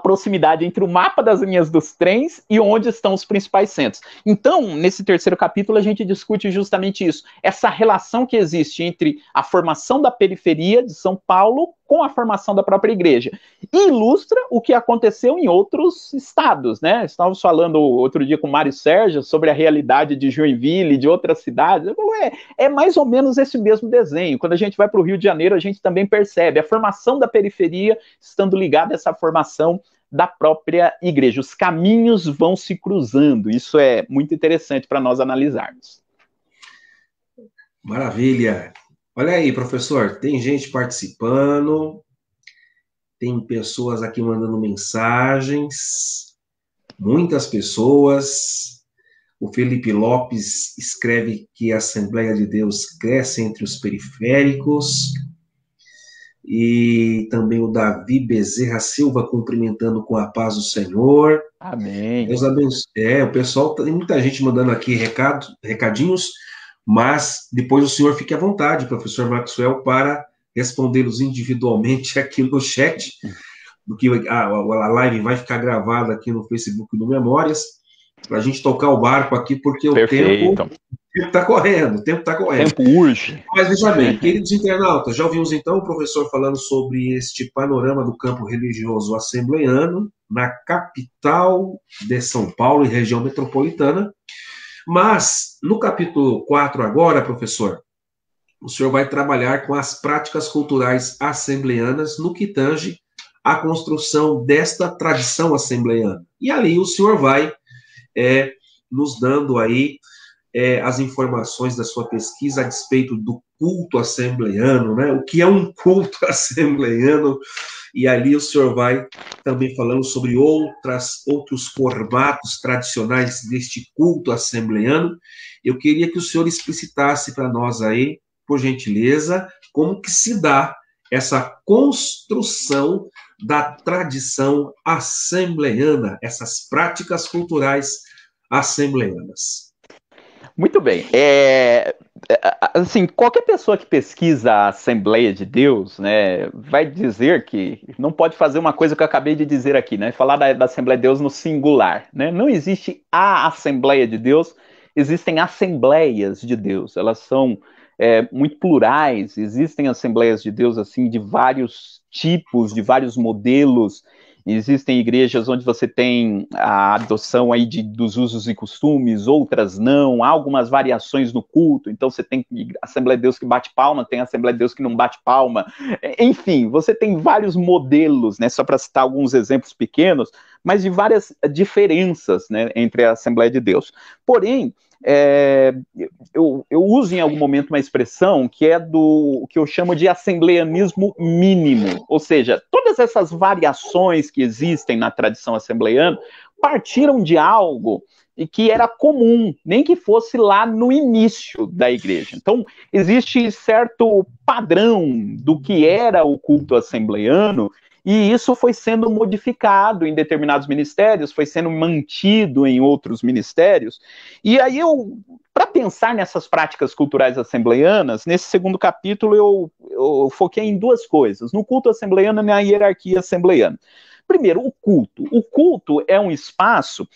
proximidade entre o mapa das linhas dos trens e onde estão os principais centros. Então, nesse terceiro capítulo, a gente discute justamente isso, essa relação que existe entre a formação da periferia de São Paulo com a formação da própria igreja. E ilustra o que aconteceu em outros estados, né? Estávamos falando outro dia com o Mário Sérgio sobre a realidade de Joinville e de outras cidades. Eu falo, é mais ou menos esse mesmo desenho. Quando a gente vai para o Rio de Janeiro, a gente também percebe a formação da periferia estando ligada a essa formação da própria igreja. Os caminhos vão se cruzando. Isso é muito interessante para nós analisarmos. Maravilha. Olha aí, professor, tem gente participando, tem pessoas aqui mandando mensagens, muitas pessoas. O Felipe Lopes escreve que a Assembleia de Deus cresce entre os periféricos. E também o Davi Bezerra Silva cumprimentando com a paz do Senhor. Amém. Deus abençoe. O pessoal, tem muita gente mandando aqui recadinhos, mas depois o senhor fique à vontade, professor Maxwell, para respondê-los individualmente aqui no chat, do que a live vai ficar gravada aqui no Facebook do Memórias, para a gente tocar o barco aqui, porque Perfeito. o tempo está correndo, O tempo urge. Mas veja bem, queridos internautas, já ouvimos então o professor falando sobre este panorama do campo religioso assembleiano na capital de São Paulo e região metropolitana. Mas, no capítulo 4 agora, professor, o senhor vai trabalhar com as práticas culturais assembleianas no que tange à construção desta tradição assembleiana. E ali o senhor vai nos dando aí as informações da sua pesquisa a despeito do culto assembleiano, né? O que é um culto assembleiano? E ali o senhor vai também falando sobre outros formatos tradicionais deste culto assembleiano. Eu queria que o senhor explicitasse para nós aí, por gentileza, como que se dá essa construção da tradição assembleiana, essas práticas culturais assembleianas. Muito bem. Assim, qualquer pessoa que pesquisa a Assembleia de Deus, né, vai dizer que não pode fazer uma coisa que eu acabei de dizer aqui, né, falar da Assembleia de Deus no singular, né? Não existe a Assembleia de Deus, existem assembleias de Deus. Elas são muito plurais. Existem Assembleias de Deus assim de vários tipos, de vários modelos. Existem igrejas onde você tem a adoção aí dos usos e costumes, outras não, há algumas variações no culto, então você tem Assembleia de Deus que bate palma, tem Assembleia de Deus que não bate palma, enfim, você tem vários modelos, né, só para citar alguns exemplos pequenos, mas de várias diferenças, né, entre a Assembleia de Deus. Porém, eu uso em algum momento uma expressão que é do que eu chamo de assembleianismo mínimo, ou seja, todas essas variações que existem na tradição assembleiana partiram de algo e que era comum, nem que fosse lá no início da igreja. Então, existe certo padrão do que era o culto assembleiano, e isso foi sendo modificado em determinados ministérios, foi sendo mantido em outros ministérios. E aí para pensar nessas práticas culturais assembleianas, nesse segundo capítulo eu foquei em duas coisas, no culto assembleiano e na hierarquia assembleiana. Primeiro, o culto. O culto é um espaço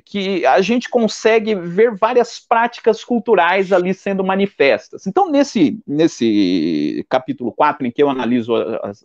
que a gente consegue ver várias práticas culturais ali sendo manifestas. Então, nesse capítulo 4, em que eu analiso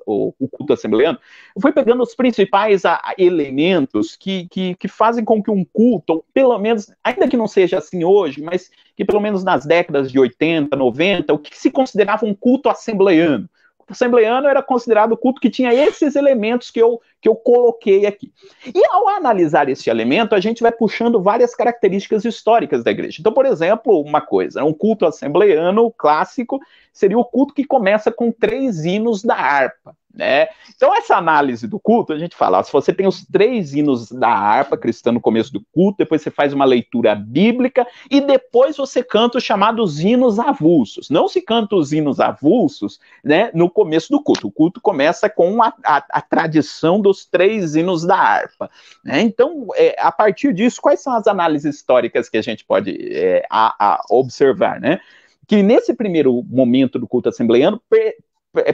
o culto assembleano, eu fui pegando os principais elementos que fazem com que um culto, ou pelo menos, ainda que não seja assim hoje, mas que pelo menos nas décadas de 80, 90, o que se considerava um culto assembleano. O assembleano era considerado o culto que tinha esses elementos que eu coloquei aqui. E ao analisar esse elemento, a gente vai puxando várias características históricas da igreja. Então, por exemplo, uma coisa, um culto assembleano clássico seria o culto que começa com 3 hinos da harpa. Né? Então, essa análise do culto, a gente fala, se você tem os 3 hinos da harpa cristã no começo do culto, depois você faz uma leitura bíblica e depois você canta os chamados hinos avulsos. Não se canta os hinos avulsos, né, no começo do culto. O culto começa com a tradição dos 3 hinos da harpa. Né? Então, a partir disso, quais são as análises históricas que a gente pode observar? Né? Que nesse primeiro momento do culto assembleano,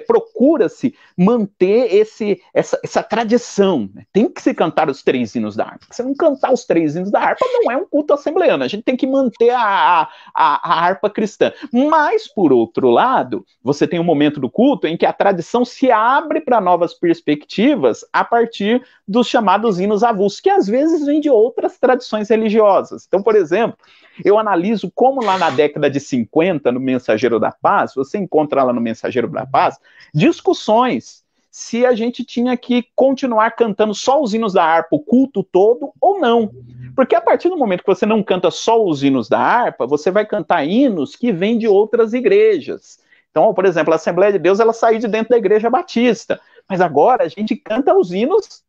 procura-se manter essa tradição. Né? Tem que se cantar os 3 hinos da harpa. Se não cantar os 3 hinos da harpa, não é um culto assembleano. A gente tem que manter a harpa cristã. Mas, por outro lado, você tem um momento do culto em que a tradição se abre para novas perspectivas a partir dos chamados hinos avulsos, que às vezes vêm de outras tradições religiosas. Então, por exemplo, eu analiso como lá na década de 50, no Mensageiro da Paz, você encontra lá no Mensageiro da Paz, discussões se a gente tinha que continuar cantando só os hinos da harpa o culto todo ou não. Porque a partir do momento que você não canta só os hinos da harpa, você vai cantar hinos que vêm de outras igrejas. Então, por exemplo, a Assembleia de Deus, ela saiu de dentro da Igreja Batista. Mas agora a gente canta os hinos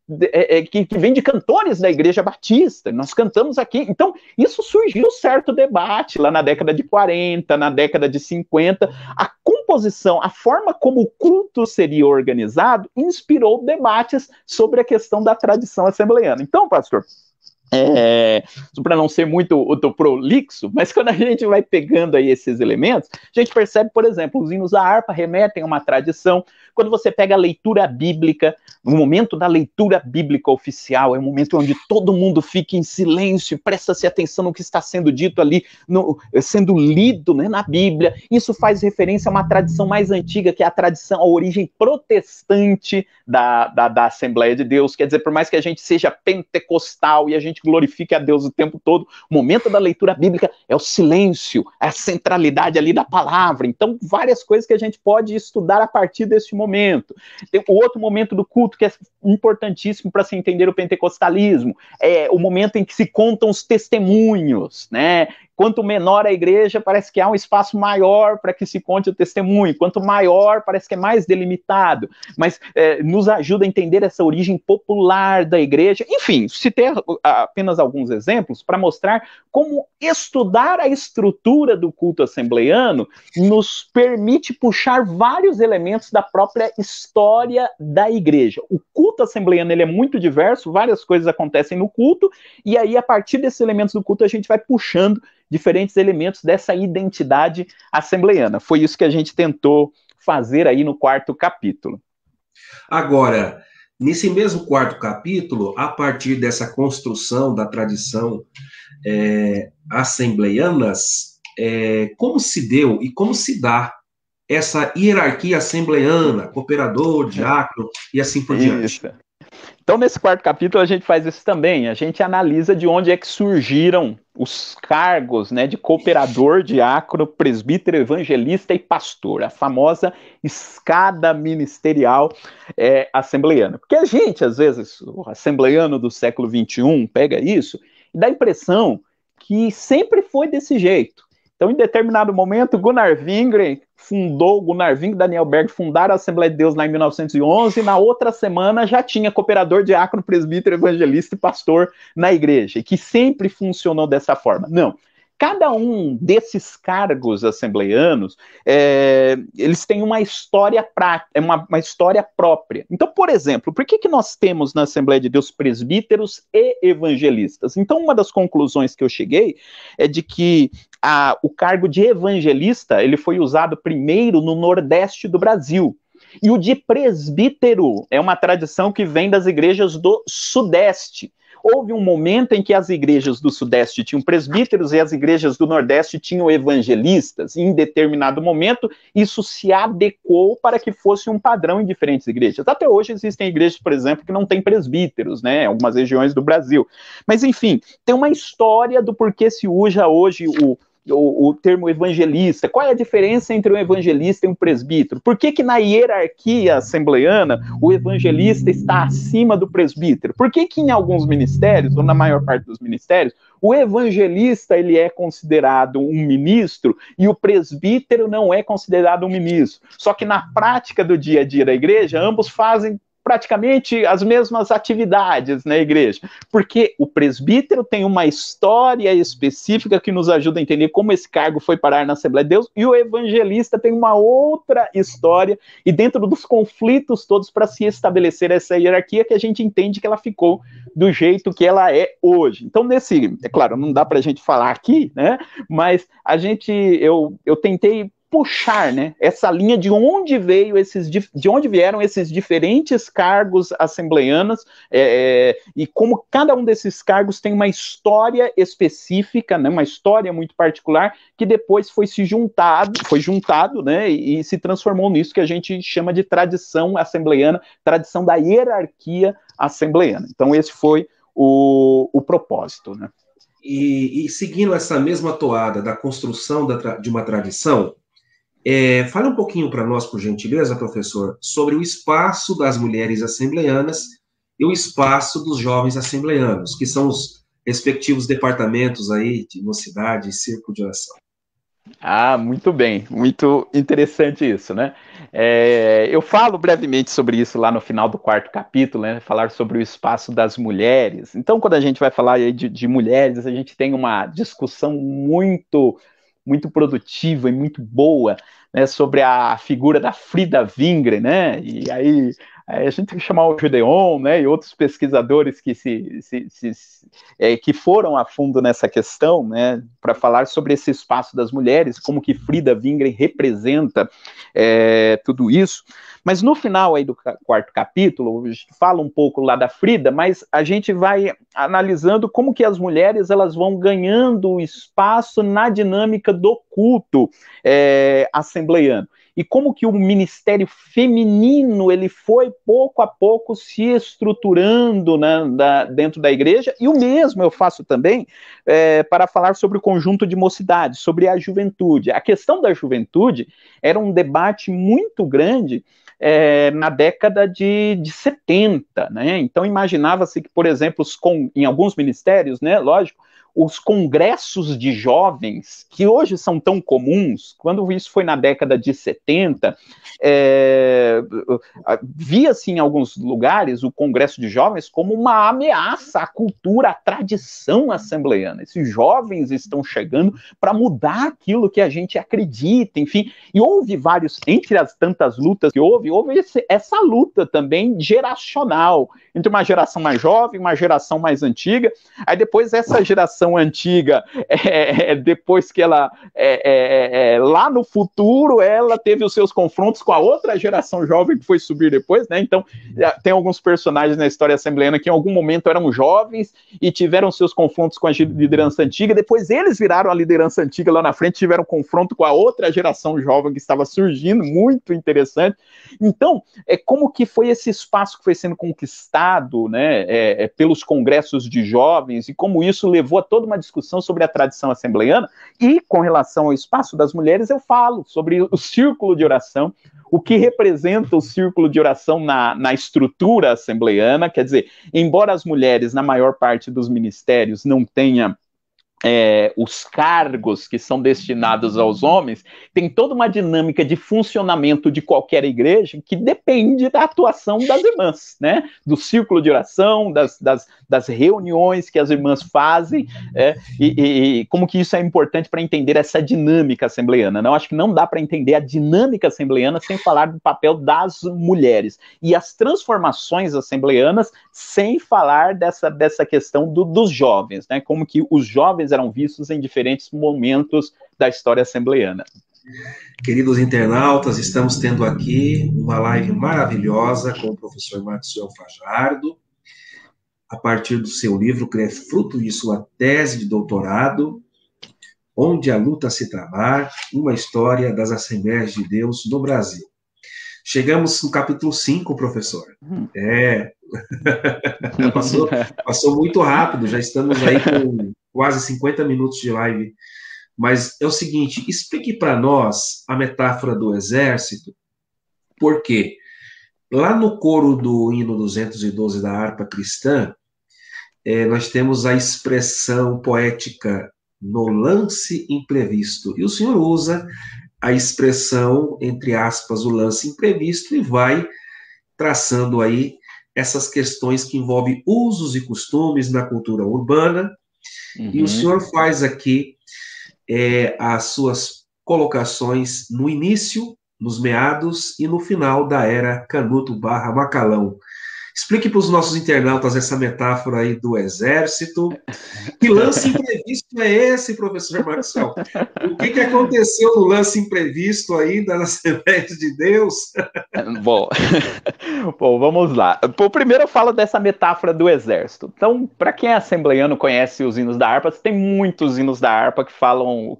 que vêm de cantores da Igreja Batista. Nós cantamos aqui. Então, isso surgiu um certo debate lá na década de 40, na década de 50. A composição, a forma como o culto seria organizado, inspirou debates sobre a questão da tradição assembleana. Então, pastor, para não ser muito prolixo, mas quando a gente vai pegando aí esses elementos, a gente percebe, por exemplo, os hinos da harpa remetem a uma tradição. Quando você pega a leitura bíblica, no momento da leitura bíblica oficial, é um momento onde todo mundo fica em silêncio, presta-se atenção no que está sendo dito ali, sendo lido, né, na Bíblia. Isso faz referência a uma tradição mais antiga, que é a tradição, a origem protestante da Assembleia de Deus. Quer dizer, por mais que a gente seja pentecostal e a gente glorifique a Deus o tempo todo, o momento da leitura bíblica é o silêncio, é a centralidade ali da palavra. Então, várias coisas que a gente pode estudar a partir desse momento. Tem o outro momento do culto que é importantíssimo para se entender o pentecostalismo, é o momento em que se contam os testemunhos, né? Quanto menor a igreja, parece que há um espaço maior para que se conte o testemunho. Quanto maior, parece que é mais delimitado. Mas nos ajuda a entender essa origem popular da igreja. Enfim, citei apenas alguns exemplos para mostrar como estudar a estrutura do culto assembleano nos permite puxar vários elementos da própria história da igreja. O culto assembleano ele é muito diverso, várias coisas acontecem no culto, e aí, a partir desses elementos do culto, a gente vai puxando diferentes elementos dessa identidade assembleiana. Foi isso que a gente tentou fazer aí no 4º capítulo. Agora, nesse mesmo 4º capítulo, a partir dessa construção da tradição assembleianas, como se deu e como se dá essa hierarquia assembleiana, cooperador, diácono e assim por diante? Então, nesse 4º capítulo, a gente faz isso também. A gente analisa de onde é que surgiram os cargos, né, de cooperador, diácono, presbítero, evangelista e pastor, a famosa escada ministerial assembleiana. Porque a gente, às vezes, o assembleiano do século XXI pega isso e dá a impressão que sempre foi desse jeito. Então, em determinado momento, Gunnar Wingren e Daniel Berg fundaram a Assembleia de Deus lá em 1911, e na outra semana já tinha cooperador, diácono, presbítero, evangelista e pastor na igreja, e que sempre funcionou dessa forma. Não. Cada um desses cargos assembleianos, eles têm uma história uma história própria. Então, por exemplo, por que nós temos na Assembleia de Deus presbíteros e evangelistas? Então, uma das conclusões que eu cheguei é de que o cargo de evangelista ele foi usado primeiro no Nordeste do Brasil. E o de presbítero é uma tradição que vem das igrejas do Sudeste. Houve um momento em que as igrejas do Sudeste tinham presbíteros e as igrejas do Nordeste tinham evangelistas. E em determinado momento, isso se adequou para que fosse um padrão em diferentes igrejas. Até hoje existem igrejas, por exemplo, que não têm presbíteros, né, em algumas regiões do Brasil. Mas, enfim, tem uma história do porquê se usa hoje o termo evangelista. Qual é a diferença entre um evangelista e um presbítero? Por que na hierarquia assembleiana o evangelista está acima do presbítero? Por que em alguns ministérios, ou na maior parte dos ministérios, o evangelista ele é considerado um ministro e o presbítero não é considerado um ministro? Só que na prática do dia a dia da igreja, ambos fazem praticamente as mesmas atividades na igreja, porque o presbítero tem uma história específica que nos ajuda a entender como esse cargo foi parar na Assembleia de Deus, e o evangelista tem uma outra história, e dentro dos conflitos todos para se estabelecer essa hierarquia que a gente entende que ela ficou do jeito que ela é hoje. Então, é claro, não dá para a gente falar aqui, né, mas eu tentei puxar, né, essa linha de onde vieram esses diferentes cargos assembleianos, e como cada um desses cargos tem uma história específica, né, uma história muito particular, que depois foi juntado, né, e se transformou nisso que a gente chama de tradição assembleiana, tradição da hierarquia assembleiana. Então esse foi o propósito, né. E seguindo essa mesma toada da construção de uma tradição, fale um pouquinho para nós, por gentileza, professor, sobre o espaço das mulheres assembleianas e o espaço dos jovens assembleianos, que são os respectivos departamentos aí de mocidade e círculo de oração. Ah, muito bem, muito interessante isso, né? Eu falo brevemente sobre isso lá no final do 4º capítulo, né? Falar sobre o espaço das mulheres. Então, quando a gente vai falar aí de mulheres, a gente tem uma discussão muito produtiva e muito boa, né, sobre a figura da Frida Wingren, né? E aí a gente tem que chamar o Gedeon, né, e outros pesquisadores que que foram a fundo nessa questão, né, para falar sobre esse espaço das mulheres, como que Frida Wingren representa tudo isso. Mas no final aí do 4º capítulo, a gente fala um pouco lá da Frida, mas a gente vai analisando como que as mulheres elas vão ganhando espaço na dinâmica do culto assembleiano. E como que o ministério feminino ele foi pouco a pouco se estruturando, né, dentro da igreja, e o mesmo eu faço também para falar sobre o conjunto de mocidade, sobre a juventude. A questão da juventude era um debate muito grande na década de 70, né? Então imaginava-se que, por exemplo, em alguns ministérios, né, lógico, os congressos de jovens, que hoje são tão comuns, quando isso foi na década de 70, via-se em alguns lugares o congresso de jovens como uma ameaça à cultura, à tradição assembleiana. Esses jovens estão chegando para mudar aquilo que a gente acredita, enfim. E houve vários, entre as tantas lutas que houve essa luta também geracional, entre uma geração mais jovem, uma geração mais antiga. Aí depois essa geração antiga, depois que ela, lá no futuro, ela teve os seus confrontos com a outra geração jovem que foi subir depois, né? Então, tem alguns personagens na história assembleiana que em algum momento eram jovens e tiveram seus confrontos com a liderança antiga, depois eles viraram a liderança antiga lá na frente, tiveram confronto com a outra geração jovem que estava surgindo, muito interessante. Então, como que foi esse espaço que foi sendo conquistado, né, pelos congressos de jovens, e como isso levou a toda uma discussão sobre a tradição assembleiana. E com relação ao espaço das mulheres, eu falo sobre o círculo de oração, o que representa o círculo de oração na estrutura assembleiana. Quer dizer, embora as mulheres, na maior parte dos ministérios, não tenham os cargos que são destinados aos homens, tem toda uma dinâmica de funcionamento de qualquer igreja que depende da atuação das irmãs, né? Do círculo de oração, das reuniões que as irmãs fazem, e como que isso é importante para entender essa dinâmica assembleiana. Não, acho que não dá para entender a dinâmica assembleiana sem falar do papel das mulheres e as transformações assembleianas sem falar dessa questão dos jovens, né? Como que os jovens eram vistos em diferentes momentos da história assembleiana. Queridos internautas, estamos tendo aqui uma live maravilhosa com o professor Maxwell Fajardo, a partir do seu livro, que é fruto de sua tese de doutorado, Onde a Luta se Travar, uma história das Assembleias de Deus no Brasil. Chegamos no capítulo 5, professor. Passou muito rápido, já estamos aí com quase 50 minutos de live. Mas é o seguinte, explique para nós a metáfora do exército, porque lá no coro do hino 212 da harpa cristã, nós temos a expressão poética no lance imprevisto, e o senhor usa a expressão, entre aspas, o lance imprevisto, e vai traçando aí essas questões que envolvem usos e costumes na cultura urbana, e o senhor faz aqui as suas colocações no início, nos meados e no final da era Canuto/Macalão. Explique para os nossos internautas essa metáfora aí do exército. Que lance imprevisto é esse, professor Maxwell? O que aconteceu no lance imprevisto aí das Assembleias de Deus? Bom, vamos lá. Primeiro eu falo dessa metáfora do exército. Então, para quem é assembleiano, conhece os hinos da harpa, tem muitos hinos da harpa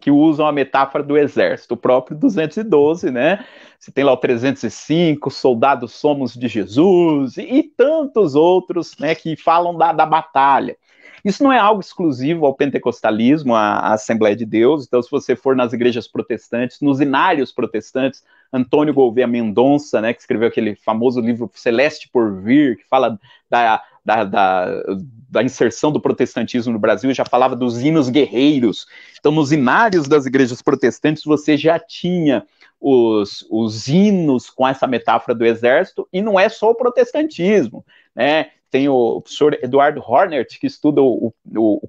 que usam a metáfora do exército. O próprio 212, né? Você tem lá o 305, Soldados Somos de Jesus, e tantos outros, né, que falam da batalha. Isso não é algo exclusivo ao pentecostalismo, à Assembleia de Deus. Então, se você for nas igrejas protestantes, nos inários protestantes, Antônio Gouveia Mendonça, né, que escreveu aquele famoso livro Celeste por Vir, que fala da inserção do protestantismo no Brasil, já falava dos hinos guerreiros. Então, nos inários das igrejas protestantes, você já tinha os hinos com essa metáfora do exército, e não é só o protestantismo, né? Tem o professor Eduardo Hornert, que estuda o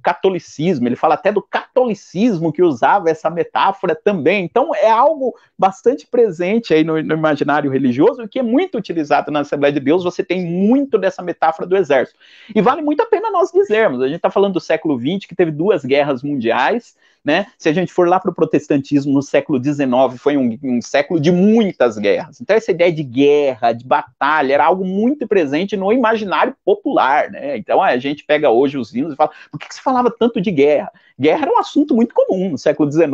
catolicismo, ele fala até do catolicismo que usava essa metáfora também. Então, é algo bastante presente aí no imaginário religioso e que é muito utilizado na Assembleia de Deus. Você tem muito dessa metáfora do exército. E vale muito a pena nós dizermos, a gente está falando do século XX, que teve 2 guerras mundiais, né? Se a gente for lá para o protestantismo no século XIX, foi um século de muitas guerras. Então, essa ideia de guerra, de batalha, era algo muito presente no imaginário popular, né? Então, a gente pega hoje os hinos e fala, por que se falava tanto de guerra? Guerra era um assunto muito comum no século XIX,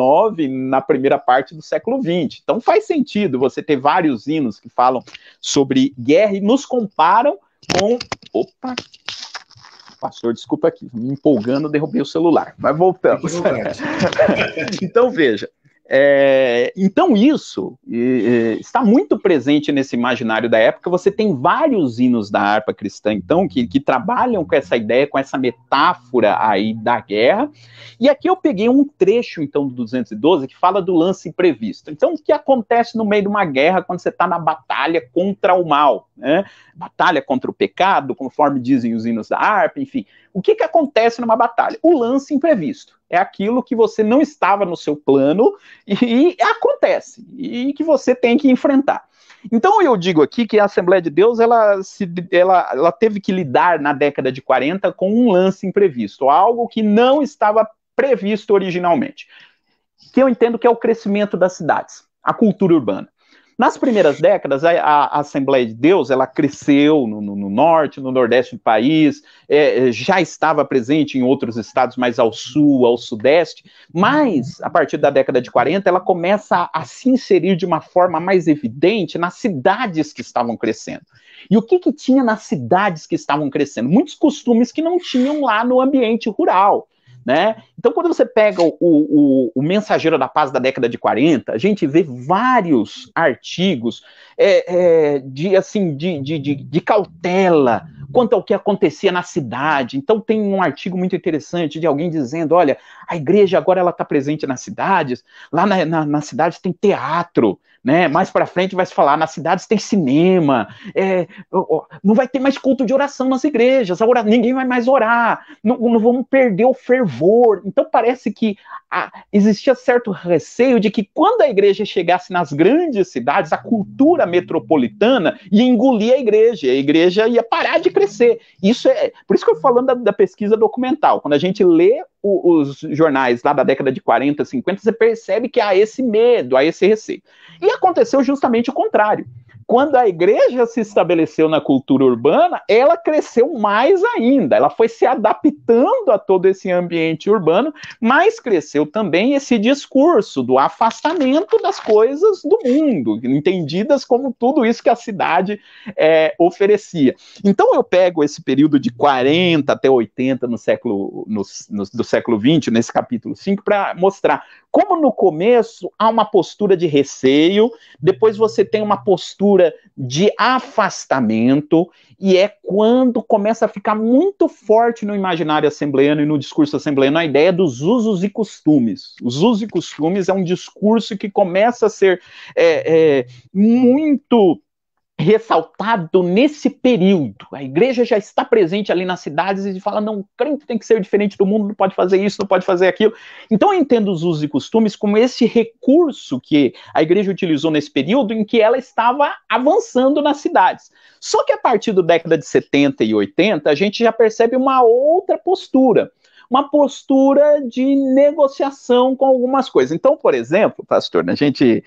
na primeira parte do século XX. Então, faz sentido você ter vários hinos que falam sobre guerra e nos comparam com... Opa! Pastor, desculpa aqui, me empolgando, derrubei o celular, mas voltamos. Então, veja, então isso está muito presente nesse imaginário da época. Você tem vários hinos da harpa cristã, então, que trabalham com essa ideia, com essa metáfora aí da guerra, e aqui eu peguei um trecho, então, do 212, que fala do lance imprevisto. Então, o que acontece no meio de uma guerra quando você está na batalha contra o mal, né? Batalha contra o pecado, conforme dizem os hinos da harpa, enfim. O que acontece numa batalha? O lance imprevisto. É aquilo que você não estava no seu plano e acontece, e que você tem que enfrentar. Então eu digo aqui que a Assembleia de Deus ela teve que lidar na década de 40 com um lance imprevisto, algo que não estava previsto originalmente, que eu entendo que é o crescimento das cidades, a cultura urbana. Nas primeiras décadas, a Assembleia de Deus, ela cresceu no norte, no nordeste do país, já estava presente em outros estados mais ao sul, ao sudeste, mas, a partir da década de 40, ela começa a se inserir de uma forma mais evidente nas cidades que estavam crescendo. E o que tinha nas cidades que estavam crescendo? Muitos costumes que não tinham lá no ambiente rural, né? Então, quando você pega o Mensageiro da Paz da década de 40, a gente vê vários artigos de cautela quanto ao que acontecia na cidade. Então, tem um artigo muito interessante de alguém dizendo, olha, a igreja agora ela está presente nas cidades, lá nas cidades tem teatro, né? Mais para frente vai se falar, nas cidades tem cinema, não vai ter mais culto de oração nas igrejas, ninguém vai mais orar, não vamos perder o fervor fervor. Então parece que existia certo receio de que quando a igreja chegasse nas grandes cidades, a cultura metropolitana ia engolir a igreja ia parar de crescer. Por isso que eu estou falando da pesquisa documental. Quando a gente lê os jornais lá da década de 40, 50, você percebe que há esse medo, há esse receio. E aconteceu justamente o contrário. Quando a igreja se estabeleceu na cultura urbana, ela cresceu mais ainda. Ela foi se adaptando a todo esse ambiente urbano, mas cresceu também esse discurso do afastamento das coisas do mundo, entendidas como tudo isso que a cidade oferecia. Então eu pego esse período de 40 até 80 do século XX, nesse capítulo 5, para mostrar como no começo há uma postura de receio, depois você tem uma postura de afastamento, e é quando começa a ficar muito forte no imaginário assembleano e no discurso assembleano a ideia dos usos e costumes. Os usos e costumes é um discurso que começa a ser muito ressaltado nesse período. A igreja já está presente ali nas cidades e fala, não, o crente tem que ser diferente do mundo, não pode fazer isso, não pode fazer aquilo. Então eu entendo os usos e costumes como esse recurso que a igreja utilizou nesse período em que ela estava avançando nas cidades. Só que a partir da década de 70 e 80, a gente já percebe uma outra postura, uma postura de negociação com algumas coisas. Então, por exemplo, pastor, a gente,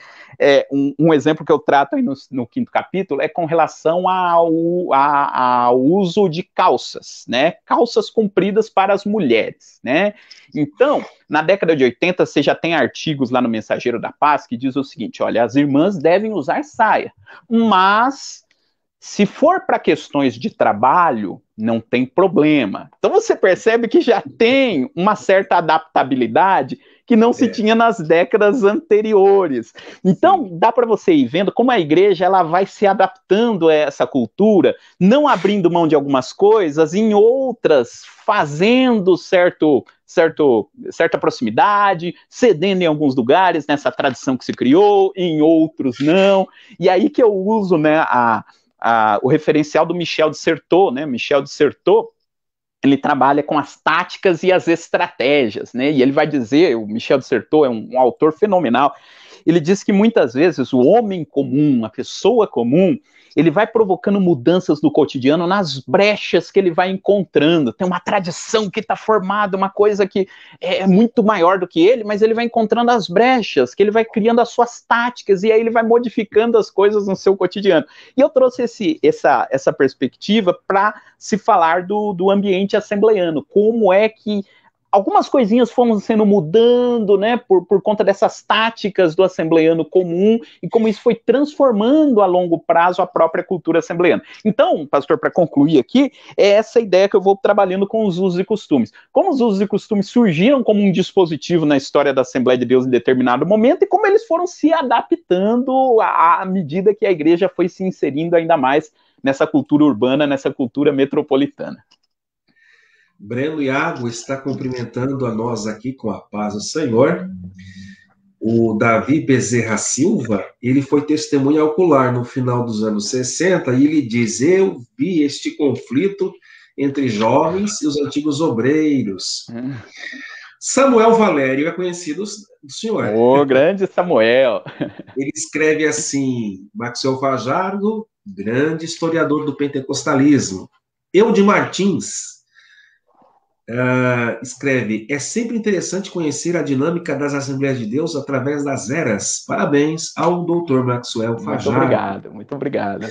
um exemplo que eu trato aí no quinto capítulo é com relação ao uso de calças, né? Calças compridas para as mulheres, né? Então, na década de 80, você já tem artigos lá no Mensageiro da Paz que diz o seguinte, olha, as irmãs devem usar saia, mas se for para questões de trabalho, não tem problema. Então você percebe que já tem uma certa adaptabilidade que não se tinha nas décadas anteriores. Então dá para você ir vendo como a igreja ela vai se adaptando a essa cultura, não abrindo mão de algumas coisas, em outras fazendo certa proximidade, cedendo em alguns lugares nessa tradição que se criou, em outros não. E aí que eu uso, né, o referencial do Michel de Certeau, né? Michel de Certeau, ele trabalha com as táticas e as estratégias, né? E ele vai dizer, o Michel de Certeau é um autor fenomenal, ele diz que muitas vezes o homem comum, a pessoa comum, ele vai provocando mudanças no cotidiano nas brechas que ele vai encontrando. Tem uma tradição que está formada, uma coisa que é muito maior do que ele, mas ele vai encontrando as brechas, que ele vai criando as suas táticas, e aí ele vai modificando as coisas no seu cotidiano. E eu trouxe essa perspectiva para se falar do ambiente assembleiano, como é que algumas coisinhas foram sendo mudando, né, por conta dessas táticas do assembleiano comum, e como isso foi transformando a longo prazo a própria cultura assembleiana. Então, pastor, para concluir aqui, é essa ideia que eu vou trabalhando com os usos e costumes. Como os usos e costumes surgiram como um dispositivo na história da Assembleia de Deus em determinado momento, e como eles foram se adaptando à medida que a igreja foi se inserindo ainda mais nessa cultura urbana, nessa cultura metropolitana. Breno Iago está cumprimentando a nós aqui com a paz do Senhor. O Davi Bezerra Silva, ele foi testemunha ocular no final dos anos 60 e ele diz, eu vi este conflito entre jovens e os antigos obreiros. Samuel Valério é conhecido do senhor. O grande Samuel. Ele escreve assim, Maxwell Fajardo, grande historiador do pentecostalismo. Eude Martins escreve, é sempre interessante conhecer a dinâmica das Assembleias de Deus através das eras. Parabéns ao doutor Maxwell Fajardo. Muito obrigado.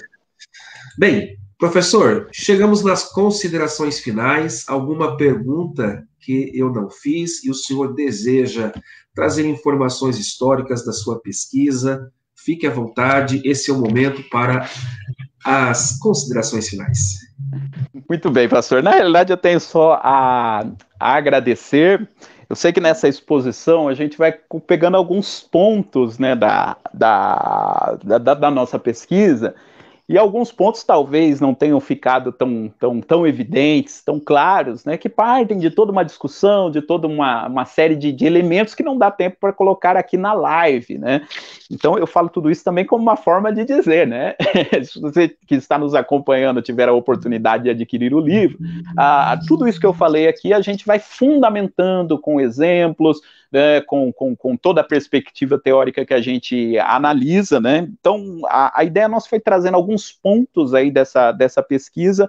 Bem, professor, chegamos nas considerações finais. Alguma pergunta que eu não fiz e o senhor deseja trazer informações históricas da sua pesquisa? Fique à vontade, esse é o momento para as considerações finais. Muito bem, pastor. Na realidade, eu tenho só a agradecer. Eu sei que nessa exposição a gente vai pegando alguns pontos, né, da nossa pesquisa, E alguns pontos talvez não tenham ficado tão evidentes, tão claros, né, que partem de toda uma discussão, de toda uma série de elementos que não dá tempo para colocar aqui na live, né? Então eu falo tudo isso também como uma forma de dizer, né? Se você que está nos acompanhando tiver a oportunidade de adquirir o livro, tudo isso que eu falei aqui a gente vai fundamentando com exemplos, né, com toda a perspectiva teórica que a gente analisa, né? Então, a ideia nossa foi trazendo alguns pontos aí dessa pesquisa,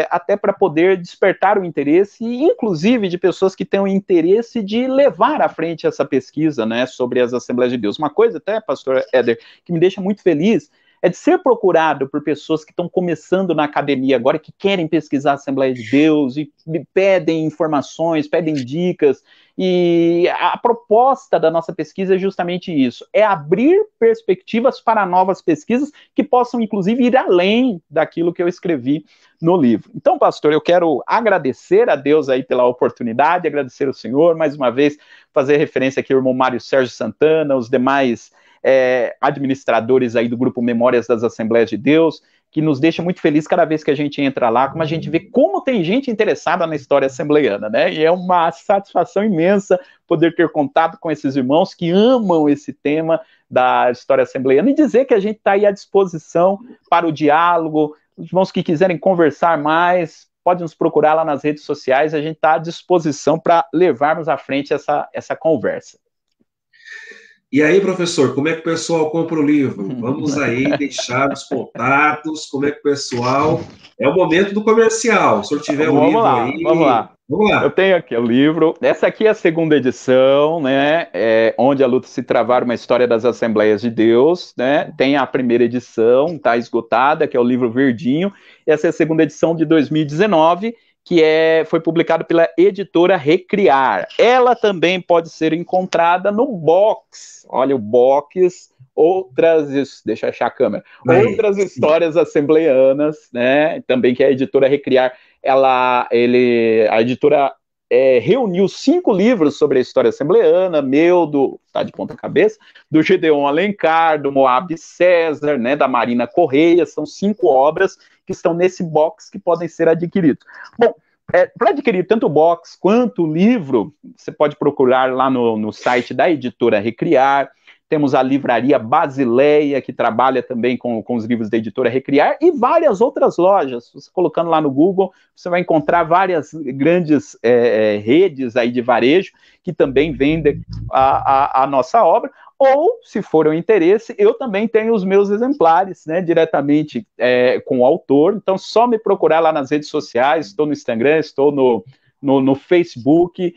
até para poder despertar o interesse, inclusive de pessoas que têm o interesse de levar à frente essa pesquisa, né, sobre as Assembleias de Deus. Uma coisa até, pastor Éder, que me deixa muito feliz, é de ser procurado por pessoas que estão começando na academia agora, que querem pesquisar a Assembleia de Deus e me pedem informações, pedem dicas, e a proposta da nossa pesquisa é justamente isso, é abrir perspectivas para novas pesquisas que possam, inclusive, ir além daquilo que eu escrevi no livro. Então, pastor, eu quero agradecer a Deus aí pela oportunidade, agradecer ao senhor, mais uma vez, fazer referência aqui ao irmão Mário Sérgio Santana, os demais administradores aí do Grupo Memórias das Assembleias de Deus, que nos deixa muito feliz cada vez que a gente entra lá, como a gente vê como tem gente interessada na história assembleiana, né? E é uma satisfação imensa poder ter contato com esses irmãos que amam esse tema da história assembleiana e dizer que a gente está aí à disposição para o diálogo. Os irmãos que quiserem conversar mais, podem nos procurar lá nas redes sociais, a gente está à disposição para levarmos à frente essa conversa. E aí, professor, como é que o pessoal compra o livro? Vamos aí deixar os contatos, como é que o pessoal... É o momento do comercial, se eu tiver o livro lá, aí... Vamos lá. Eu tenho aqui o livro, essa aqui é a segunda edição, né, onde a luta se travar, uma história das Assembleias de Deus, né, tem a primeira edição, está esgotada, que é o livro verdinho, essa é a segunda edição de 2019, que foi publicado pela editora Recriar. Ela também pode ser encontrada no box, olha o box, deixa eu achar a câmera, outras histórias assembleianas, né, também que a editora Recriar, a editora reuniu 5 livros sobre a história assembleiana, tá de ponta cabeça, do Gedeon Alencar, do Moab César, né, da Marina Correia, são 5 obras que estão nesse box que podem ser adquiridos. Bom, para adquirir tanto o box quanto o livro, você pode procurar lá no site da editora Recriar. Temos a livraria Basileia, que trabalha também com os livros da editora Recriar, e várias outras lojas. Você colocando lá no Google, você vai encontrar várias grandes redes aí de varejo que também vendem a nossa obra. Ou, se for o interesse, eu também tenho os meus exemplares, né, diretamente com o autor. Então, só me procurar lá nas redes sociais, estou no Instagram, estou no Facebook,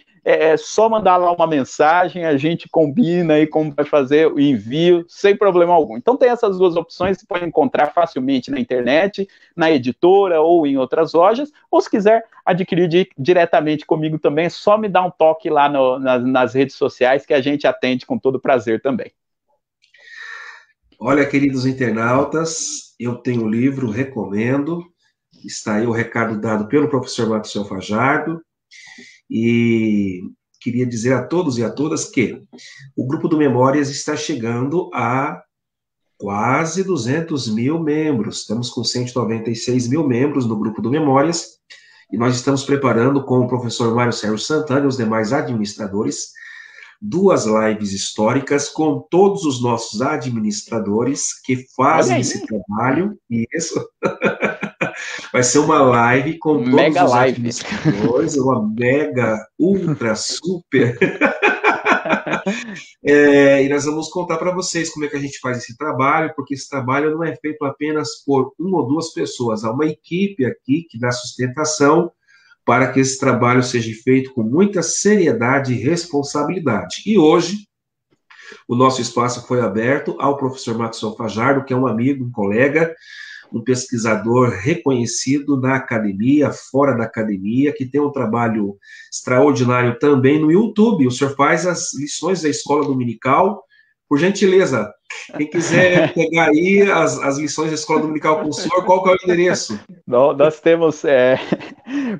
só mandar lá uma mensagem, a gente combina aí como vai fazer o envio, sem problema algum. Então tem essas duas opções, você pode encontrar facilmente na internet, na editora ou em outras lojas, ou se quiser adquirir diretamente comigo também, é só me dar um toque lá nas redes sociais que a gente atende com todo prazer também. Olha, queridos internautas, eu tenho o livro, recomendo, está aí o recado dado pelo professor Marcel Fajardo, e queria dizer a todos e a todas que o Grupo do Memórias está chegando a quase 200 mil membros. Estamos com 196 mil membros no Grupo do Memórias, e nós estamos preparando com o professor Mário Sérgio Santana e os demais administradores 2 lives históricas com todos os nossos administradores que fazem esse trabalho. Isso. Vai ser uma live com todos mega os live. administradores, uma mega, ultra, super. E nós vamos contar para vocês como é que a gente faz esse trabalho, porque esse trabalho não é feito apenas por 1 ou 2 pessoas, há uma equipe aqui que dá sustentação para que esse trabalho seja feito com muita seriedade e responsabilidade. E hoje, o nosso espaço foi aberto ao professor Maxwell Fajardo, que é um amigo, um colega, um pesquisador reconhecido na academia, fora da academia, que tem um trabalho extraordinário também no YouTube. O senhor faz as lições da escola dominical. Por gentileza, quem quiser pegar aí as lições da escola dominical com o senhor, qual que é o endereço? Nós temos,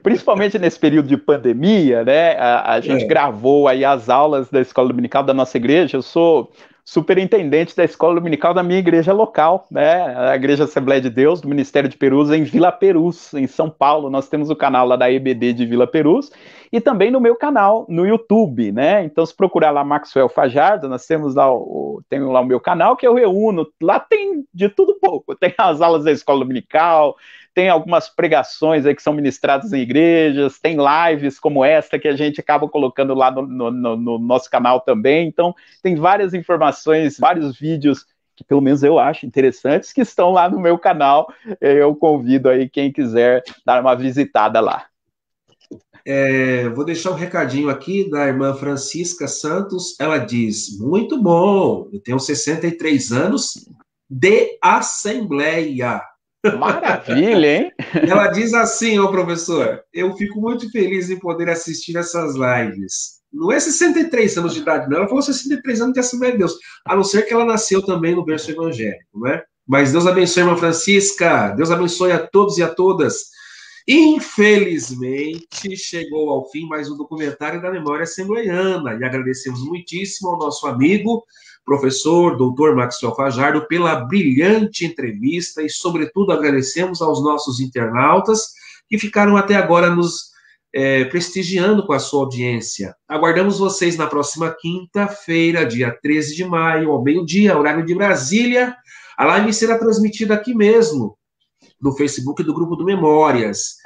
principalmente nesse período de pandemia, né, a gente gravou aí as aulas da escola dominical da nossa igreja. Eu sou superintendente da escola dominical da minha igreja local, né? A Igreja Assembleia de Deus, do Ministério de Perus, em Vila Perus, em São Paulo. Nós temos o canal lá da EBD de Vila Perus e também no meu canal no YouTube, né? Então, se procurar lá Maxwell Fajardo, nós temos lá tenho lá o meu canal que eu reúno. Lá tem de tudo pouco. Tem as aulas da escola dominical, tem algumas pregações aí que são ministradas em igrejas, tem lives como esta que a gente acaba colocando lá no nosso canal também. Então, tem várias informações, vários vídeos que pelo menos eu acho interessantes, que estão lá no meu canal. Eu convido aí quem quiser dar uma visitada lá. Vou deixar um recadinho aqui da irmã Francisca Santos. Ela diz, muito bom, eu tenho 63 anos de Assembleia. Maravilha, hein? Ela diz assim, ô professor, eu fico muito feliz em poder assistir essas lives. Não é 63 anos de idade, não. Ela falou 63 anos de Assembleia de Deus. A não ser que ela nasceu também no berço evangélico, né? Mas Deus abençoe, irmã Francisca. Deus abençoe a todos e a todas. Infelizmente, chegou ao fim mais um documentário da Memória Assembleiana. E agradecemos muitíssimo ao nosso amigo, professor, doutor Maxwell Fajardo, pela brilhante entrevista e, sobretudo, agradecemos aos nossos internautas que ficaram até agora nos prestigiando com a sua audiência. Aguardamos vocês na próxima quinta-feira, dia 13 de maio, ao meio-dia, horário de Brasília. A live será transmitida aqui mesmo, no Facebook do Grupo do Memórias,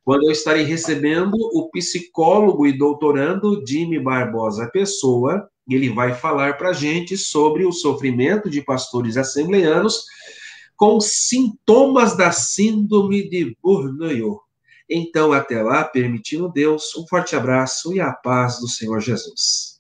quando eu estarei recebendo o psicólogo e doutorando Jimmy Barbosa Pessoa. Ele vai falar para a gente sobre o sofrimento de pastores assembleanos com sintomas da síndrome de Burnout. Então, até lá, permitindo Deus, um forte abraço e a paz do Senhor Jesus.